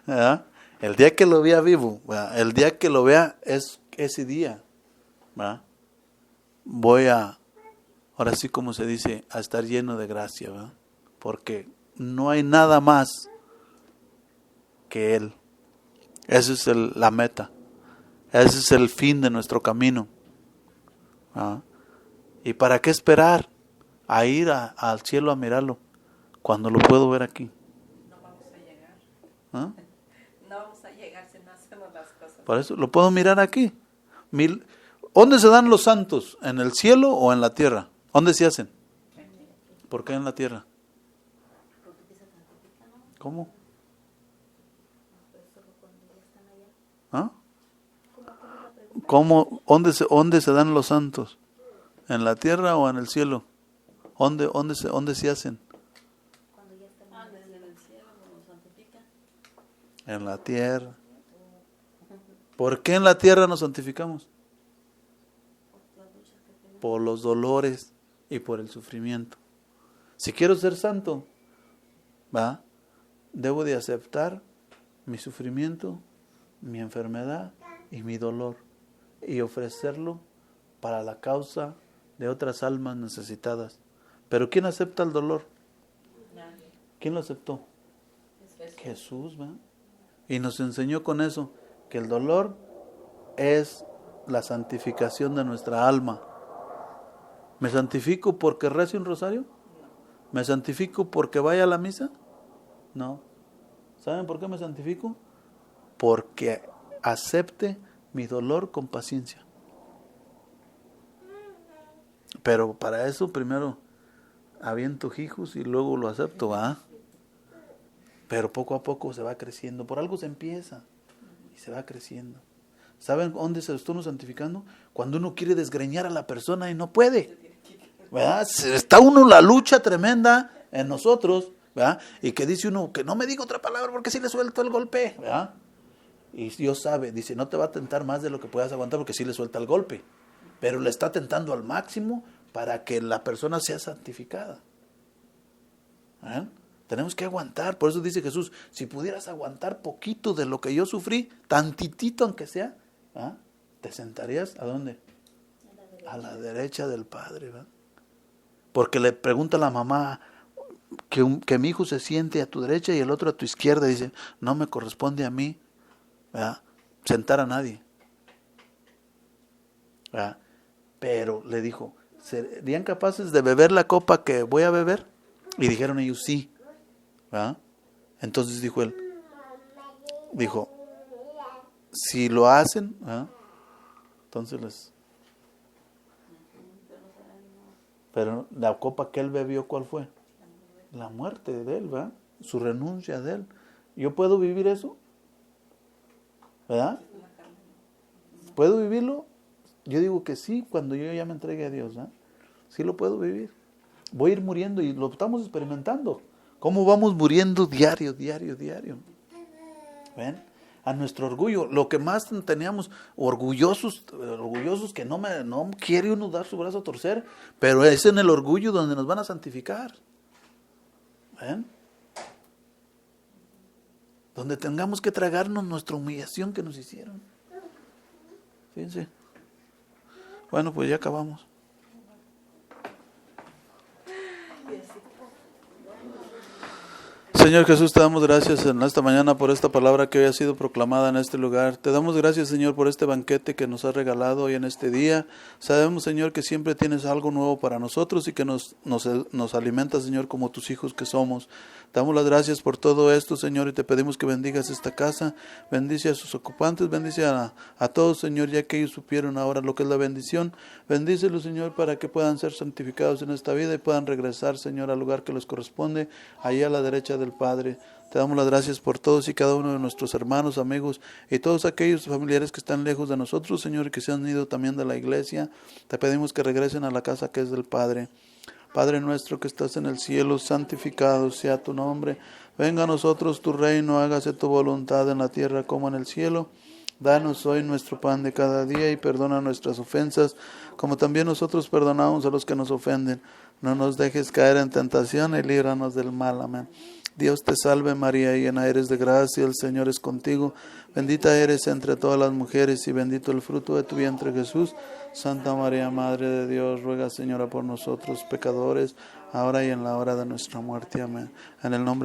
¿Ah? El día que lo vea vivo, ¿verdad? El día que lo vea es ese día, ¿verdad? Voy ahora sí como se dice, a estar lleno de gracia, ¿verdad? Porque no hay nada más que Él. Esa es la meta. Ese es el fin de nuestro camino. ¿Ah? ¿Y para qué esperar a ir al cielo a mirarlo cuando lo puedo ver aquí? No vamos a llegar. ¿Ah? No vamos a llegar si no hacemos las cosas. Por eso lo puedo mirar aquí. ¿Dónde se dan los santos? ¿En el cielo o en la tierra? ¿Dónde se hacen? ¿Por qué en la tierra? ¿Cómo? ¿Ah? ¿Dónde se dan los santos? ¿En la tierra o en el cielo? ¿Dónde se hacen? Desde el cielo nos santifica. En la tierra. ¿Por qué en la tierra nos santificamos? Por los dolores y por el sufrimiento. Si quiero ser santo, ¿va? Debo de aceptar mi sufrimiento, mi enfermedad y mi dolor, y ofrecerlo para la causa de otras almas necesitadas. Pero ¿quién acepta el dolor? Nadie. ¿Quién lo aceptó? Es Jesús, ¿va? Y nos enseñó con eso que el dolor es la santificación de nuestra alma. ¿Me santifico porque rece un rosario? ¿Me santifico porque vaya a la misa? No. ¿Saben por qué me santifico? Porque acepte mi dolor con paciencia. Pero para eso primero aviento hijos y luego lo acepto, ¿va? Pero poco a poco se va creciendo. Por algo se empieza y se va creciendo. ¿Saben dónde se está uno santificando? Cuando uno quiere desgreñar a la persona y no puede, ¿verdad? Está uno en la lucha tremenda en nosotros, ¿verdad? Y que dice uno, que no me diga otra palabra porque si le suelto el golpe, ¿verdad? Y Dios sabe, dice, no te va a tentar más de lo que puedas aguantar porque sí le suelta el golpe. Pero le está tentando al máximo para que la persona sea santificada. ¿Eh? Tenemos que aguantar. Por eso dice Jesús, si pudieras aguantar poquito de lo que yo sufrí, tantitito aunque sea, ¿eh? Te sentarías ¿a dónde? A la derecha del Padre, ¿verdad? Porque le pregunta a la mamá que mi hijo se siente a tu derecha y el otro a tu izquierda. Dice, no me corresponde a mí, ¿verdad?, sentar a nadie, ¿verdad? Pero le dijo, ¿serían capaces de beber la copa que voy a beber? Y dijeron ellos sí, ¿verdad? Entonces dijo él, si lo hacen, ¿verdad?, entonces les... Pero la copa que él bebió, ¿cuál fue? La muerte de él, ¿verdad? Su renuncia de él. ¿Yo puedo vivir eso? ¿Verdad? ¿Puedo vivirlo? Yo digo que sí, cuando yo ya me entregue a Dios, ¿verdad? Sí lo puedo vivir. Voy a ir muriendo y lo estamos experimentando. ¿Cómo vamos muriendo diario? ¿Ven? A nuestro orgullo. Lo que más teníamos orgullosos que no quiere uno dar su brazo a torcer, pero es en el orgullo donde nos van a santificar. ¿Ven? Donde tengamos que tragarnos nuestra humillación que nos hicieron. Fíjense. Bueno, pues ya acabamos. Señor Jesús, te damos gracias en esta mañana por esta palabra que hoy ha sido proclamada en este lugar. Te damos gracias, Señor, por este banquete que nos has regalado hoy en este día. Sabemos, Señor, que siempre tienes algo nuevo para nosotros y que nos alimentas, Señor, como tus hijos que somos. Te damos las gracias por todo esto, Señor, y te pedimos que bendigas esta casa. Bendice a sus ocupantes, bendice a todos, Señor, ya que ellos supieron ahora lo que es la bendición. Bendícelos, Señor, para que puedan ser santificados en esta vida y puedan regresar, Señor, al lugar que les corresponde, allá a la derecha del Padre. Te damos las gracias por todos y cada uno de nuestros hermanos, amigos y todos aquellos familiares que están lejos de nosotros, Señor, y que se han ido también de la iglesia. Te pedimos que regresen a la casa que es del Padre. Padre nuestro que estás en el cielo, santificado sea tu nombre. Venga a nosotros tu reino, hágase tu voluntad en la tierra como en el cielo. Danos hoy nuestro pan de cada día y perdona nuestras ofensas, como también nosotros perdonamos a los que nos ofenden. No nos dejes caer en tentación y líbranos del mal. Amén. Dios te salve María, llena eres de gracia, el Señor es contigo. Bendita eres entre todas las mujeres y bendito el fruto de tu vientre Jesús. Santa María, Madre de Dios, ruega, Señora, por nosotros pecadores, ahora y en la hora de nuestra muerte. Amén. En el nombre